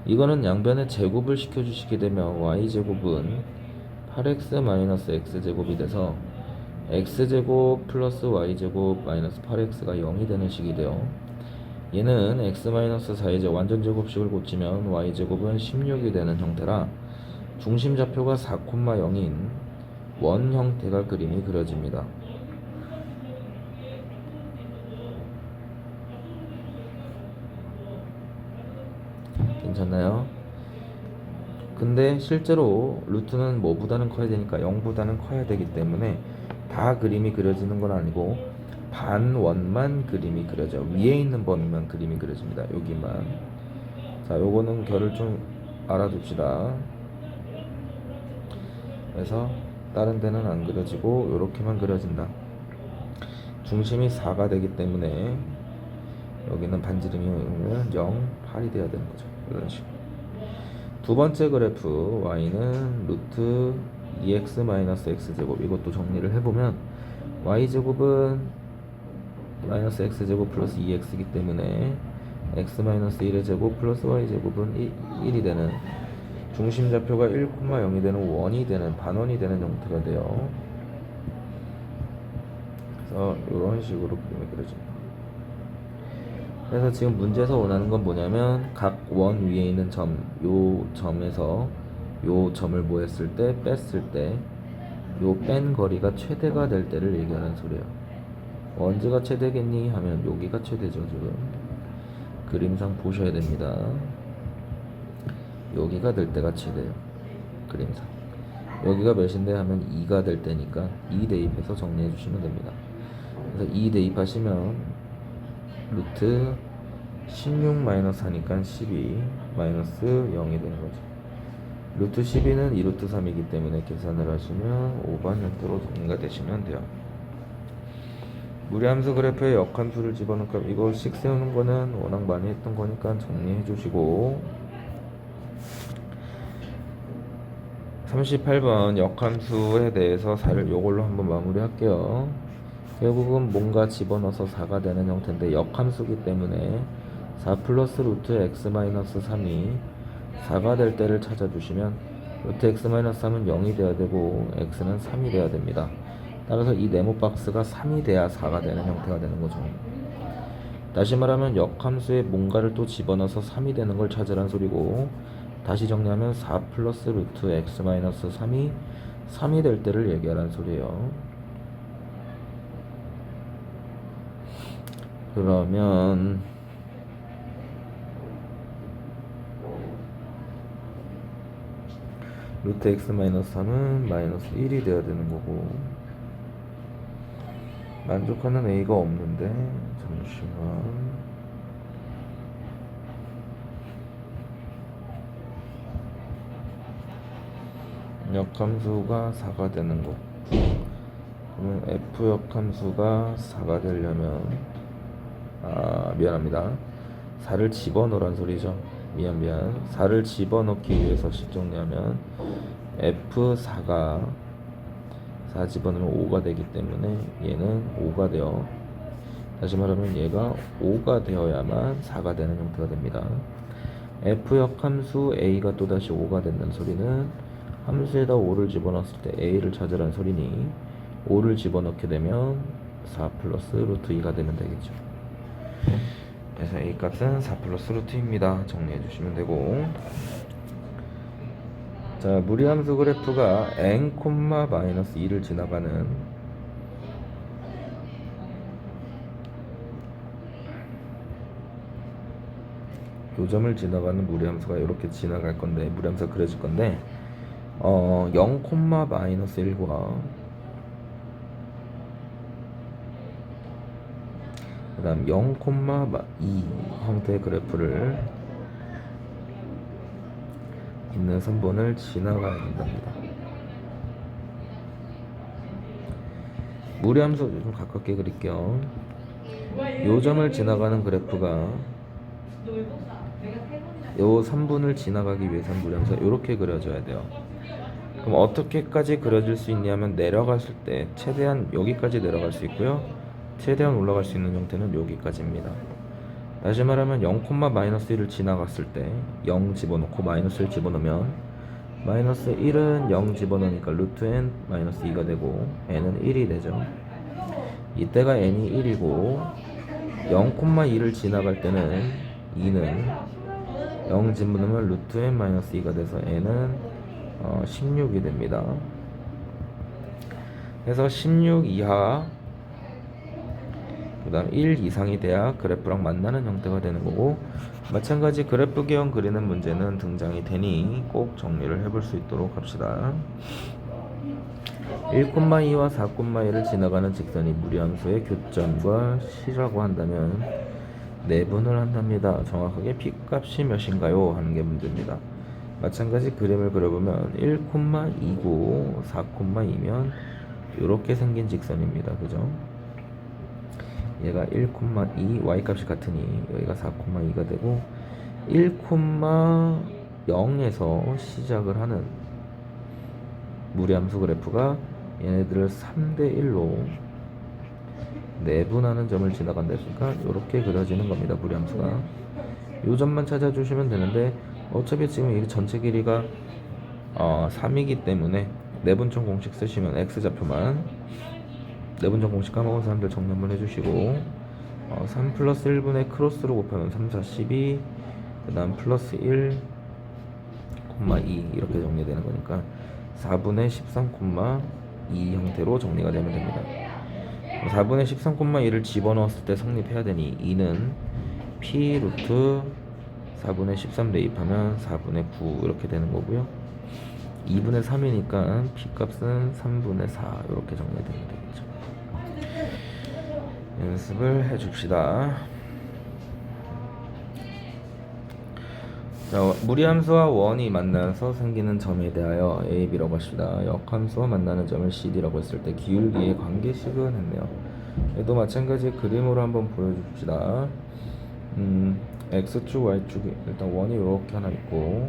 이거는 양변에 제곱을 시켜주시게 되면 y제곱은 8x 마이너스 x제곱이 돼서 x제곱 플러스 y제곱 마이너스 8x가 0이 되는 식이 돼요. 얘는 x 마이너스 4의 완전 제곱식을 고치면 y제곱은 16이 되는 형태라 중심 좌표가 4,0인 원 형태가 그림이 그려집니다. 괜찮나요? 근데 실제로 루트는 뭐보다는 커야 되니까 0보다는 커야 되기 때문에 다 그림이 그려지는 건 아니고 반원만 그림이 그려져. 위에 있는 범위만 그림이 그려집니다. 여기만. 자, 요거는 결을 좀 알아둡시다. 그래서 다른 데는 안 그려지고 요렇게만 그려진다. 중심이 4가 되기 때문에 여기는 반지름이 0, 8이 돼야 되는 거죠. 이런 식으로. 두 번째 그래프 y는 루트 2x-x제곱. 이것도 정리를 해보면 y제곱은 마이너스 x제곱 플러스 2x이기 때문에 x-1의 제곱 플러스 y제곱은 1이 되는, 중심 좌표가 1,0이 되는 원이 되는, 반원이 되는 형태가 돼요. 그래서 이런 식으로 그림이 그려집니다. 그래서 지금 문제에서 원하는 건 뭐냐면 각 원 위에 있는 점, 요 점에서 요 점을 뭐 했을 때, 뺐을 때 요 뺀 거리가 최대가 될 때를 얘기하는 소리예요. 언제가 최대겠니 하면 여기가 최대죠. 지금 그림상 보셔야 됩니다. 여기가 될 때가 최대예요. 그림상 여기가 몇인데 하면 2가 될 때니까 2 대입해서 정리해 주시면 됩니다. 그래서 2 대입하시면 루트 16-4니까 12 마이너스 0이 되는 거죠. 루트 12는 2루트 3이기 때문에 계산을 하시면 5번 형태로 정리가 되시면 돼요. 무리함수 그래프에 역함수를 집어넣을까? 이거 씩 세우는 거는 워낙 많이 했던 거니까 정리해 주시고, 38번 역함수에 대해서 4를 요걸로 한번 마무리 할게요. 결국은 뭔가 집어넣어서 4가 되는 형태인데 역함수기 때문에 4 플러스 루트 x-3이 4가 될 때를 찾아주시면 루트 x-3은 0이 돼야 되고 x는 3이 돼야 됩니다. 따라서 이 네모 박스가 3이 돼야 4가 되는 형태가 되는 거죠. 다시 말하면 역함수에 뭔가를 또 집어넣어서 3이 되는 걸 찾으란 소리고, 다시 정리하면 4 플러스 루트 x-3이 3이 될 때를 얘기하란 소리예요. 그러면 루트 x-3은 마이너스 1이 돼야 되는 거고, 만족하는 a가 없는데 잠시만. 역함수가 4가 되는 거. 그러면 f 역함수가 4가 되려면 미안합니다. 4를 집어넣으란 소리죠. 미안 4를 집어넣기 위해서 식 정리하면 f4가 4 집어넣으면 5가 되기 때문에 얘는 5가 되어, 다시 말하면 얘가 5가 되어야만 4가 되는 형태가 됩니다. f역 함수 a가 또다시 5가 된다는 소리는 함수에다 5를 집어넣었을 때 a를 찾으라는 소리니 5를 집어넣게 되면 4 플러스 루트 2가 되면 되겠죠. 그래서 a 값은 4 플러스 루트 2입니다. 정리해 주시면 되고, 자, 무리함수 그래프가 n, 마이너스 2를 지나가는 요점을 지나가는 무리함수가 이렇게 지나갈 건데, 무리함수가 그려질 건데 0, 마이너스 1과 그 다음 0, 2 형태의 그래프를 있는 선분을 지나가야 된답니다. 무리함수 좀 가깝게 그릴게요. 요점을 지나가는 그래프가 요 3분을 지나가기 위해서는 무리함수가 이렇게 그려져야 돼요. 그럼 어떻게까지 그려질 수 있냐면 내려갔을 때 최대한 여기까지 내려갈 수 있고요, 최대한 올라갈 수 있는 형태는 여기까지입니다. 다시 말하면 0, 마이너스 1을 지나갔을 때 0 집어넣고 마이너스 1 집어넣으면 마이너스 1은 0 집어넣으니까 루트 n 마이너스 2가 되고 n은 1이 되죠. 이때가 n이 1이고 0, 2를 지나갈 때는 2는 0 집어넣으면 루트 n 마이너스 2가 돼서 n은 16이 됩니다. 그래서 16 이하 그 다음 1 이상이 돼야 그래프랑 만나는 형태가 되는 거고, 마찬가지 그래프 기형 그리는 문제는 등장이 되니 꼭 정리를 해볼 수 있도록 합시다. 1,2와 4,1을 지나가는 직선이 무리함수의 교점과 C라고 한다면 내분을 한답니다. 정확하게 P값이 몇인가요? 하는 게 문제입니다. 마찬가지 그림을 그려보면 1,2고 4,2면 이렇게 생긴 직선입니다. 그죠? 얘가 1,2 y값이 같으니 여기가 4,2가 되고, 1,0에서 시작을 하는 무리함수 그래프가 얘네들을 3대1로 내분하는 점을 지나간다 했으니까 이렇게 그려지는 겁니다. 무리함수가 이 점만 찾아주시면 되는데, 어차피 지금 이 전체 길이가 3이기 때문에 내분점 공식 쓰시면 x좌표만, 내분점 공식 까먹은 사람들 정리 한번 해주시고, 3 플러스 1분의 크로스로 곱하면 3, 4, 12, 그 다음 플러스 1, 2 이렇게 정리되는 거니까 4분의 13,2 형태로 정리가 되면 됩니다. 4분의 13,2를 집어넣었을 때 성립해야 되니 2는 p 루트 4분의 13 대입하면 4분의 9 이렇게 되는 거고요. 2분의 3이니까 p 값은 3분의 4 이렇게 정리되면 되겠죠. 연습을 해줍시다. 자, 무리함수와 원이 만나서 생기는 점에 대하여 A, B라고 합시다. 역함수와 만나는 점을 CD라고 했을 때 기울기의 관계식은 했네요. 얘도 마찬가지 그림으로 한번 보여줍시다. X축, Y축이 일단 원이 이렇게 하나 있고,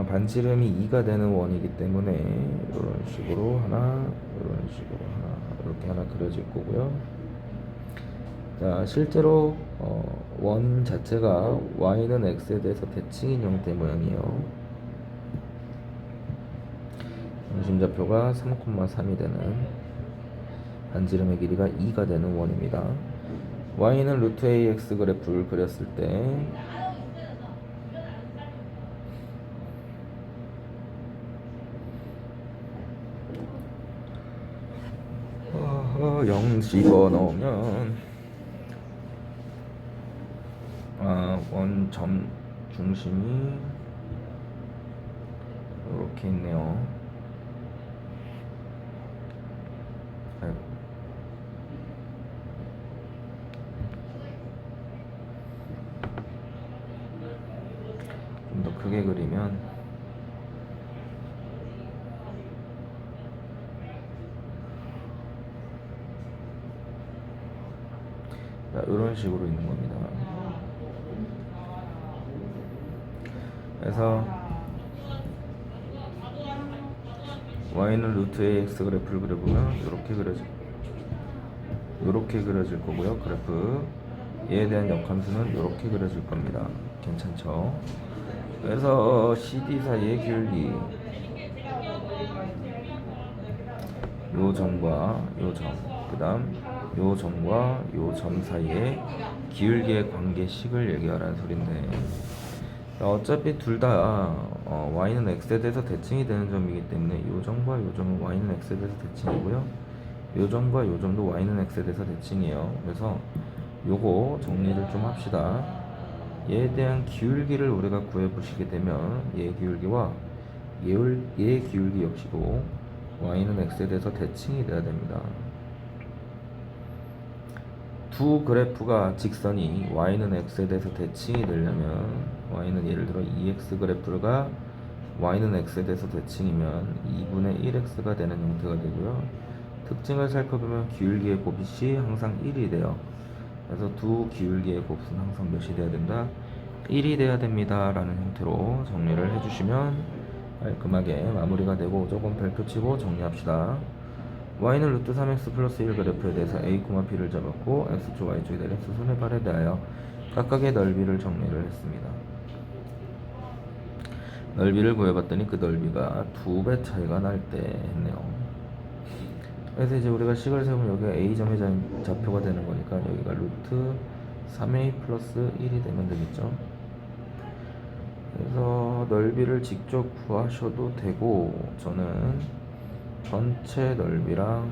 반지름이 2가 되는 원이기 때문에 이런 식으로 하나, 이런 식으로 하나, 이렇게 하나 그려질 거고요. 자, 실제로 원 자체가 y는 x에 대해서 대칭인 형태 모양이에요. 중심좌표가 3,3이 되는, 반지름의 길이가 2가 되는 원입니다. y는 루트 ax 그래프를 그렸을 때 영 집어넣으면 원점 중심이 이렇게 있네요. 좀 더 크게 그리면 자, 이런 식으로 있는 겁니다. 그래서 y는 루트 ax 그래프를 그려보면 이렇게 그려질 거고요. 그래프 얘에 대한 역함수는 이렇게 그려질 겁니다. 괜찮죠? 그래서 CD 사이의 기울기, 요 점과 요 점, 그 다음 요 점과 요 점 사이의 기울기의 관계식을 얘기하라는 소린데, 어차피 둘 다 y는 x에 대해서 대칭이 되는 점이기 때문에 요 점과 요 점은 y는 x에 대해서 대칭이고요, 요 점과 요 점도 y는 x에 대해서 대칭이에요. 그래서 요거 정리를 좀 합시다. 얘에 대한 기울기를 우리가 구해보시게 되면 얘 기울기와 얘 기울기 역시도 y는 x에 대해서 대칭이 돼야 됩니다. 두 그래프가 직선이 y는 x에 대해서 대칭이 되려면, y는 예를 들어 2x 그래프가 y는 x에 대해서 대칭이면 2분의 1x가 되는 형태가 되고요. 특징을 살펴보면 기울기의 곱이 항상 1이 돼요. 그래서 두 기울기의 곱은 항상 몇이 돼야 된다? 1이 돼야 됩니다 라는 형태로 정리를 해주시면 깔끔하게 마무리가 되고, 조금 별표 치고 정리합시다. y는 루트 3x 플러스 1 그래프에 대해서 a, b를 잡았고, x축, y축에 대해 수순의 발에 대하여 각각의 넓이를 정리를 했습니다. 넓이를 구해봤더니 그 넓이가 2배 차이가 날 때 했네요. 그래서 이제 우리가 식을 세우면 여기가 a점의 좌표가 되는 거니까 여기가 루트 3a 플러스 1이 되면 되겠죠. 그래서 넓이를 직접 구하셔도 되고, 저는 전체 넓이랑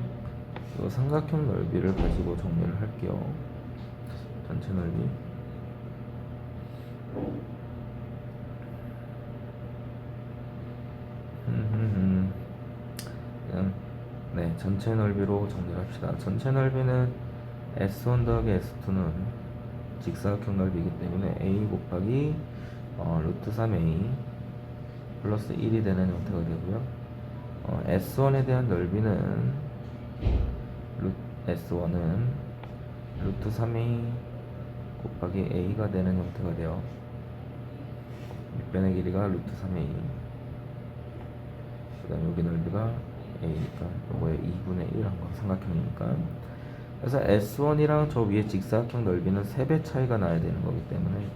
이 삼각형 넓이를 가지고 정리를 할게요. 전체 넓이. 그냥 네, 전체 넓이로 정리를 합시다. 전체 넓이는 S1 더하기 S2는 직사각형 넓이이기 때문에 A 곱하기 루트 3A 플러스 1이 되는 형태가 되고요. S1에 대한 넓이는 S1은 루트 3A 곱하기 A가 되는 형태가 돼요. 밑변의 길이가 루트 3A, 그 다음 여기 넓이가 A니까 요거의 2분의 1 한 거, 삼각형이니까. 그래서 S1이랑 저 위에 직사각형 넓이는 3배 차이가 나야 되는 거기 때문에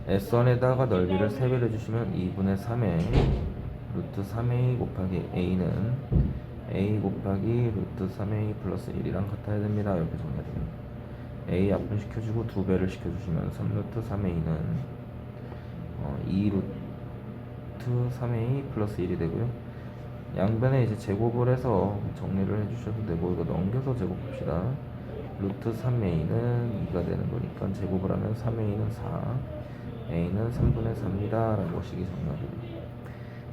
S1에다가 넓이를 3배를 해주시면 2분의 3에 루트 3A 곱하기 A는 A 곱하기 루트 3A 플러스 1이랑 같아야 됩니다. 이렇게 정리가 됩니다. A 약분 시켜주고 2배를 시켜주시면 3루트 3A는 2루트 3A 플러스 1이 되고요. 양변에 이제 제곱을 해서 정리를 해주셔도 되고, 이거 넘겨서 제곱합시다. 루트 3A는 2가 되는 거니까 제곱을 하면 3A는 4, A는 3분의 4입니다 라고 식이 정리가 됩니다.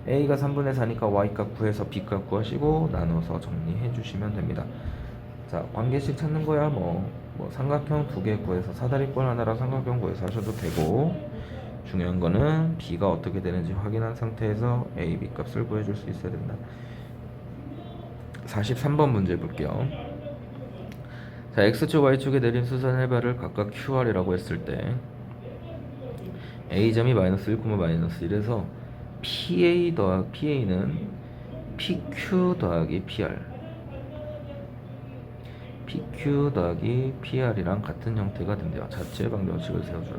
A가 3분의 4니까 Y값 구해서 B값 구하시고 나눠서 정리해 주시면 됩니다. 자, 관계식 찾는 거야 뭐 삼각형 2개 구해서 사다리꼴 하나랑 삼각형 구해서 하셔도 되고, 중요한 거는 B가 어떻게 되는지 확인한 상태에서 A, B 값을 구해줄 수 있어야 된다. 43번 문제 볼게요. 자, X축, Y축에 내린 수선 해발을 각각 QR이라고 했을 때 A점이 마이너스 1, 마이너스 1에서 PA는 PQ 더하기 PR, PQ 더하기 PR이랑 같은 형태가 된대요. 자체 방정식을 세워주라.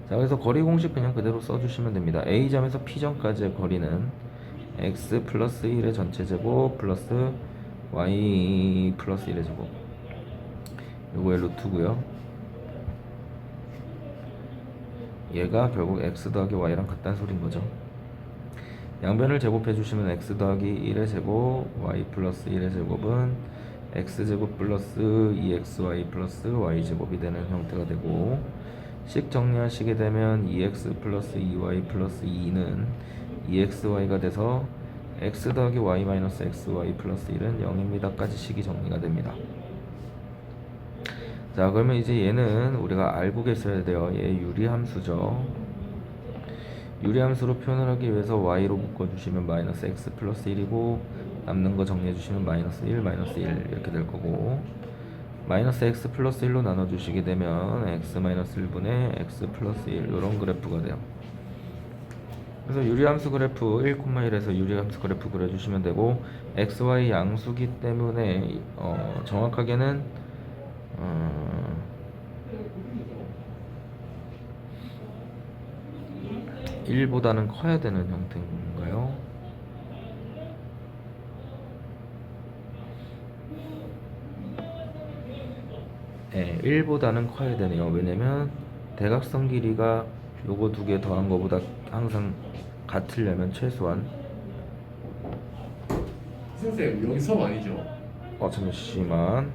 자, 그래서 거리 공식 그냥 그대로 써주시면 됩니다. A점에서 P점까지의 거리는 X 플러스 1의 전체 제곱 플러스 Y 플러스 1의 제곱, 요거의 루트고요. 얘가 결국 X 더하기 Y랑 같다는 소린 거죠. 양변을 제곱해 주시면 X 더하기 1의 제곱 Y 플러스 1의 제곱은 X제곱 플러스 2XY 플러스 Y제곱이 되는 형태가 되고, 식 정리하시게 되면 2X 플러스 2Y 플러스 2는 2XY가 돼서 X 더하기 Y 마이너스 XY 플러스 1은 0입니다 까지 식이 정리가 됩니다. 자, 그러면 이제 얘는 우리가 알고 계셔야 돼요. 얘 유리함수죠. 유리함수로 표현을 하기 위해서 Y로 묶어주시면 마이너스 X 플러스 1이고, 남는 거 정리해주시면 마이너스 1, 마이너스 1 이렇게 될 거고, 마이너스 X 플러스 1로 나눠주시게 되면 X 마이너스 1분의 X 플러스 1 이런 그래프가 돼요. 그래서 유리함수 그래프 1,1에서 유리함수 그래프 그려주시면 되고, XY 양수기 때문에 정확하게는 1보다는 커야 되는 형태인가요? 네, 1보다는 커야 되네요. 왜냐면 대각선 길이가 요거 두 개 더한 거보다 항상 같으려면 최소한 선생님 여기 섬 아니죠? 잠시만,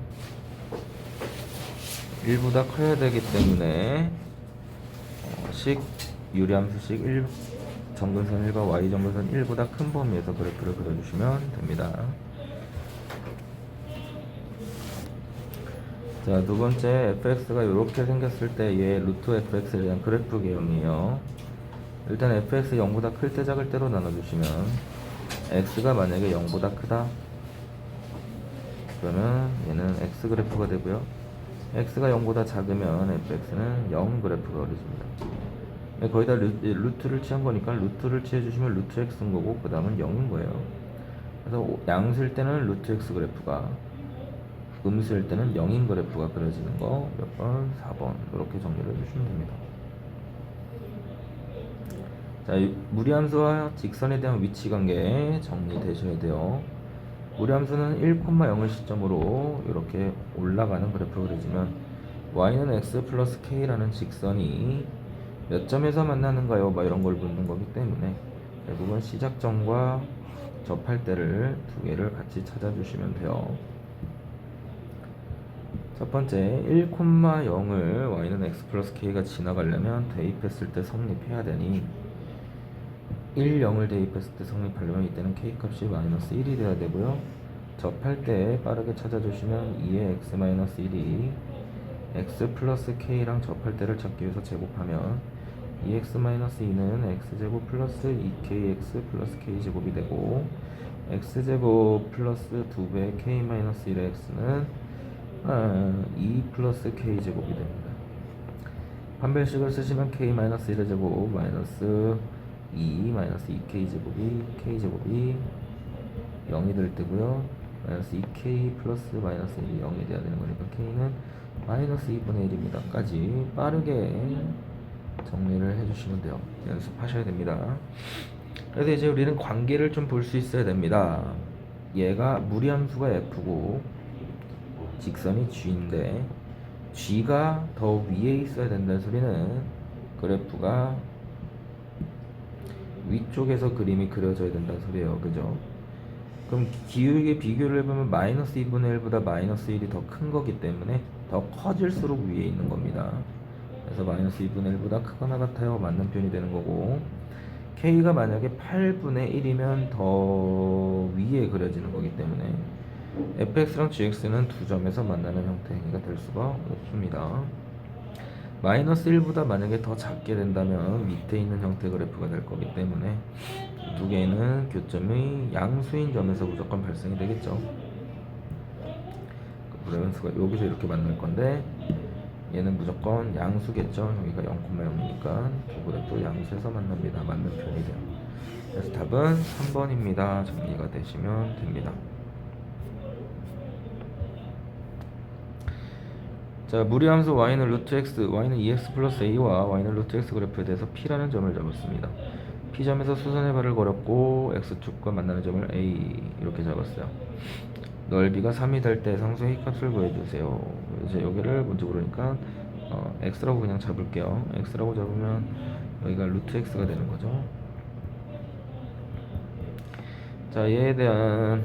1보다 커야 되기 때문에 식 유리함수식 1 정근선 1과 Y 정근선 1보다 큰 범위에서 그래프를 그려주시면 됩니다. 자, 두 번째 fx가 이렇게 생겼을 때 얘 루트 fx에 대한 그래프 개형이에요. 일단 fx 0보다 클 때 작을 때로 나눠주시면 x가 만약에 0보다 크다 그러면 얘는 x 그래프가 되고요. x가 0보다 작으면 fx는 0 그래프가 그려집니다. 거의 다 루트를 취한 거니까 루트를 취해주시면 루트 x인 거고, 그 다음은 0인 거예요. 그래서 양수일 때는 루트 x 그래프가, 음수일 때는 0인 그래프가 그려지는 거 몇 번? 4번 이렇게 정리를 해주시면 됩니다. 자, 무리함수와 직선에 대한 위치관계 정리되셔야 돼요. 무리함수는 1,0을 시점으로 이렇게 올라가는 그래프가 그려지면 y는 x 플러스 k라는 직선이 몇 점에서 만나는가요? 막 이런 걸 묻는 거기 때문에 결국은 시작점과 접할 때를 두 개를 같이 찾아주시면 돼요. 첫 번째 1,0을 y는 x 플러스 k가 지나가려면 대입했을 때 성립해야 되니 1, 0을 대입했을 때 성립하려면 이때는 k 값이 마이너스 1이 돼야 되고요. 접할 때 빠르게 찾아주시면 2의 x 마이너스 1이 x 플러스 k랑 접할 때를 찾기 위해서 제곱하면 2x 마이너스 2는 x제곱 플러스 2kx 플러스 k제곱이 되고 x제곱 플러스 2배 k 마이너스 1의 x는 2 플러스 k제곱이 됩니다. 판별식을 쓰시면 k 마이너스 1의 제곱 마이너스 2 마이너스 2k제곱이 k제곱이 0이 될 때고요. 마이너스 2k 플러스 마이너스 1이 0이 돼야 되는 거니까 k는 마이너스 2분의 1입니다. 까지 빠르게 정리를 해주시면 돼요. 연습하셔야 됩니다. 그래서 이제 우리는 관계를 좀 볼 수 있어야 됩니다. 얘가 무리함수가 f고 직선이 g인데 g가 더 위에 있어야 된다는 소리는 그래프가 위쪽에서 그림이 그려져야 된다는 소리예요. 그죠? 그럼 기울기 비교를 해보면 마이너스 2분의 1보다 마이너스 1이 더 큰 거기 때문에 더 커질수록 위에 있는 겁니다. 그래서 마이너스 2분의 1보다 크거나 같아요. 맞는 표현이 되는 거고 k가 만약에 8분의 1이면 더 위에 그려지는 거기 때문에 fx랑 gx는 두 점에서 만나는 형태가 될 수가 없습니다. 마이너스 1보다 만약에 더 작게 된다면 밑에 있는 형태 그래프가 될 거기 때문에 두 개는 교점이 양수인 점에서 무조건 발생이 되겠죠. 그래서 여기서 이렇게 만날 건데 얘는 무조건 양수겠죠. 여기가 0,0이니까 두 그래프 양수에서 만납니다. 맞는 표현이 돼요. 그래서 답은 3번입니다. 정리가 되시면 됩니다. 자, 무리함수 y는 루트 x, y는 2x 플러스 a와 y는 루트 x 그래프에 대해서 p라는 점을 잡았습니다. p점에서 수선의 발을 걸었고 x축과 만나는 점을 a 이렇게 잡았어요. 넓이가 3이 될 때 상수 a 값을 구해주세요. 이제 여기를 먼저 모르니까 x라고 그냥 잡을게요. x라고 잡으면 여기가 루트 x가 되는 거죠. 자, 얘에 대한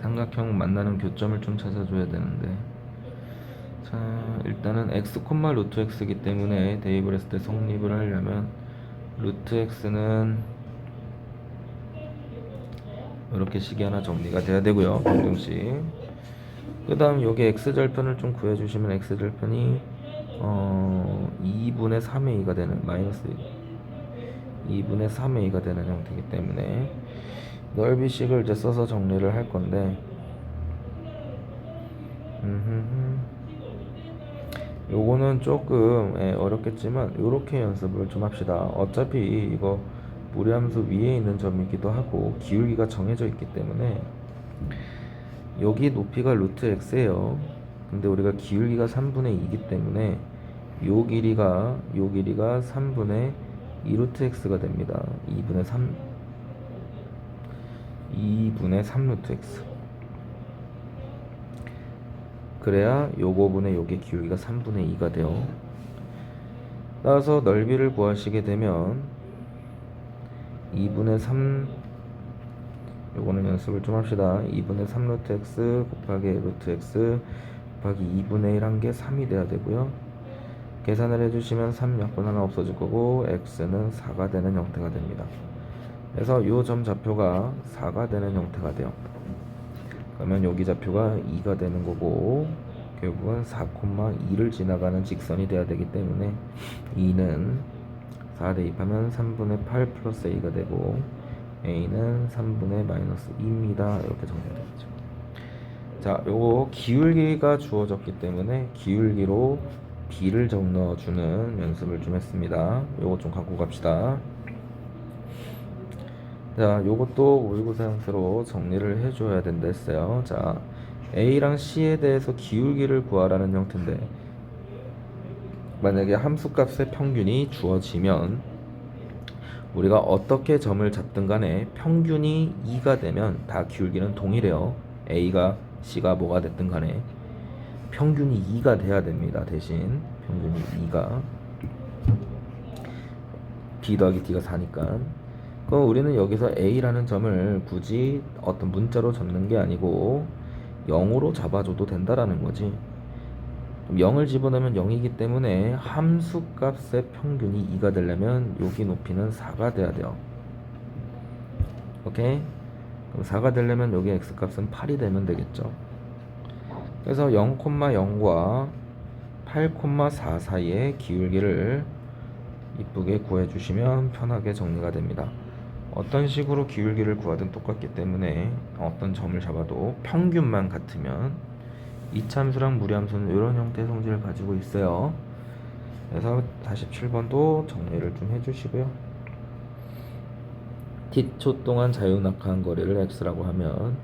삼각형 만나는 교점을 좀 찾아줘야 되는데, 자, 일단은 x, 루트 x이기 때문에 대입을 했을 때 성립을 하려면 루트 x는 이렇게 식이 하나 정리가 돼야 되고요. 방정식. 그 다음 여기 x절편을 좀 구해주시면 x절편이 2분의 3a가 되는 마이너스 2분의 3a가 되는 형태이기 때문에 넓이식을 이제 써서 정리를 할 건데, 요거는 조금 어렵겠지만 요렇게 연습을 좀 합시다. 어차피 이거 무리함수 위에 있는 점이기도 하고 기울기가 정해져 있기 때문에 여기 높이가 루트 x예요. 근데 우리가 기울기가 3분의 2이기 때문에 요 길이가 3분의 2 루트 x가 됩니다. 2분의 3 루트 x. 그래야 요거분의 요게 기울기가 3분의 2가 돼요. 따라서 넓이를 구하시게 되면 2분의 3, 요거는 연습을 좀 합시다. 2분의 3 루트 x 곱하기 루트 x 곱하기 2분의 1 한 게 3이 돼야 되고요. 계산을 해주시면 3 약분 하나 없어질 거고 x는 4가 되는 형태가 됩니다. 그래서 요 점 좌표가 4가 되는 형태가 돼요. 그러면 여기 좌표가 2가 되는 거고 결국은 4,2를 지나가는 직선이 돼야 되기 때문에 2는 4 대입하면 3분의 8 플러스 a가 되고 a는 3분의 마이너스 2입니다. 이렇게 정리가 되겠죠. 자, 요거 기울기가 주어졌기 때문에 기울기로 b를 적어주는 연습을 좀 했습니다. 요거 좀 갖고 갑시다. 자, 요것도 모의고사 형태로 정리를 해줘야 된다 했어요. 자, A랑 C에 대해서 기울기를 구하라는 형태인데, 만약에 함수값의 평균이 주어지면 우리가 어떻게 점을 잡든 간에 평균이 2가 되면 다 기울기는 동일해요. A가 C가 뭐가 됐든 간에 평균이 2가 돼야 됩니다. 대신 평균이 2가 B 더하기 D가 4니까. 그럼 우리는 여기서 A라는 점을 굳이 어떤 문자로 적는 게 아니고 0으로 잡아줘도 된다라는 거지. 0을 집어넣으면 0이기 때문에 함수 값의 평균이 2가 되려면 여기 높이는 4가 돼야 돼요. 오케이? 그럼 4가 되려면 여기 x 값은 8이 되면 되겠죠. 그래서 0,0과 8,4 사이의 기울기를 이쁘게 구해주시면 편하게 정리가 됩니다. 어떤 식으로 기울기를 구하든 똑같기 때문에 어떤 점을 잡아도 평균만 같으면 이참수랑 무리함수는 이런 형태의 성질을 가지고 있어요. 그래서 47번도 정리를 좀 해주시고요. t초 동안 자유낙하한 거리를 x라고 하면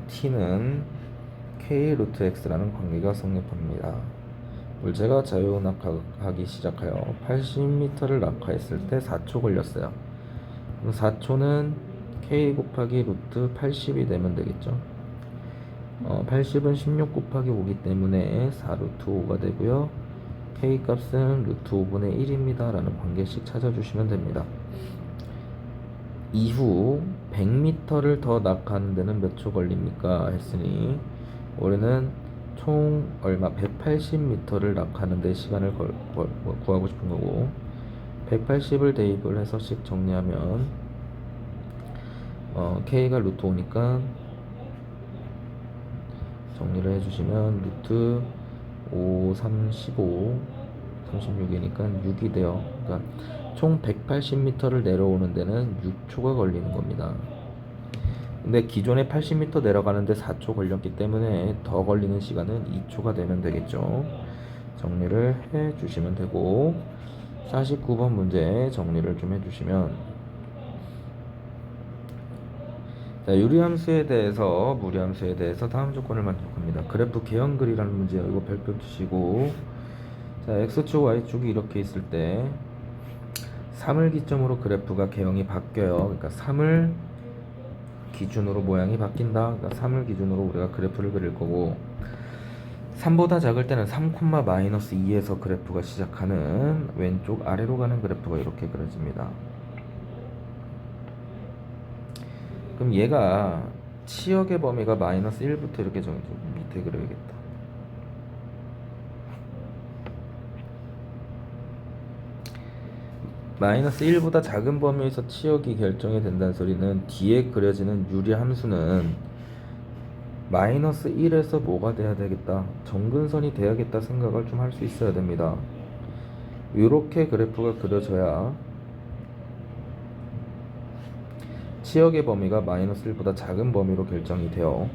t는 k 루트 x라는 관계가 성립합니다. 물체가 자유낙하하기 시작하여 80m를 낙하했을 때 4초 걸렸어요. 4초는 k 곱하기 루트 80이 되면 되겠죠. 80은 16 곱하기 5기 때문에 4 루트 5가 되고요. k 값은 루트 5분의 1입니다 라는 관계식 찾아주시면 됩니다. 이후 100m를 더 낙하하는 데는 몇 초 걸립니까 했으니 우리는 총 얼마 180m를 낙하하는 데 시간을 구하고 싶은 거고, 180을 대입을 해서씩 정리하면 k가 루트 5니까 정리를 해주시면 루트 5, 3, 15, 36이니까 6이 돼요. 그러니까 총 180m를 내려오는 데는 6초가 걸리는 겁니다. 근데 기존에 80m 내려가는데 4초 걸렸기 때문에 더 걸리는 시간은 2초가 되면 되겠죠. 정리를 해 주시면 되고, 49번 문제 정리를 좀 해주시면, 자, 유리함수에 대해서 무리함수에 대해서 다음 조건을 만족합니다. 그래프 개형글이라는 문제예요. 이거 별표 주시고, 자, x축 y축이 이렇게 있을 때 3을 기점으로 그래프가 개형이 바뀌어요. 그러니까 3을 기준으로 모양이 바뀐다. 그러니까 3을 기준으로 우리가 그래프를 그릴 거고, 3보다 작을 때는 3,-2에서 그래프가 시작하는 왼쪽 아래로 가는 그래프가 이렇게 그려집니다. 그럼 얘가 치역의 범위가 마이너스 1부터 이렇게 밑에 그려야겠다. 마이너스 1보다 작은 범위에서 치역이 결정이 된다는 소리는 뒤에 그려지는 유리함수는 마이너스 1에서 뭐가 돼야 되겠다, 정근선이 돼야겠다 생각을 좀 할 수 있어야 됩니다. 이렇게 그래프가 그려져야 치역의 범위가 마이너스 1보다 작은 범위로 결정이 돼요.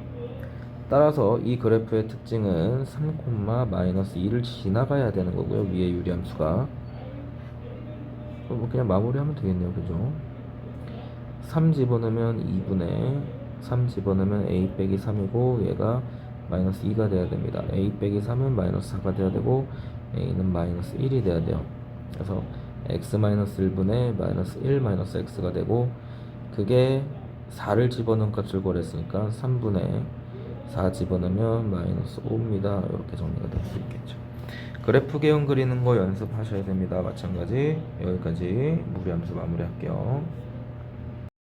따라서 이 그래프의 특징은 3,-2를 지나가야 되는 거고요. 위에 유리함수가 뭐 그냥 마무리하면 되겠네요. 그죠? 3 집어넣으면 2분의 3 집어넣으면 a 빼기 3이고 얘가 마이너스 2가 돼야 됩니다. a 빼기 3은 마이너스 4가 돼야 되고 a는 마이너스 1이 돼야 돼요. 그래서 x 마이너스 1분의 마이너스 1 마이너스 x가 되고, 그게 4를 집어넣은 값을 구했으니까 3분의 4 집어넣으면 마이너스 5입니다. 이렇게 정리가 될 수 있겠죠. 그래프 개형 그리는 거 연습하셔야 됩니다. 마찬가지 여기까지 무리함수 마무리할게요.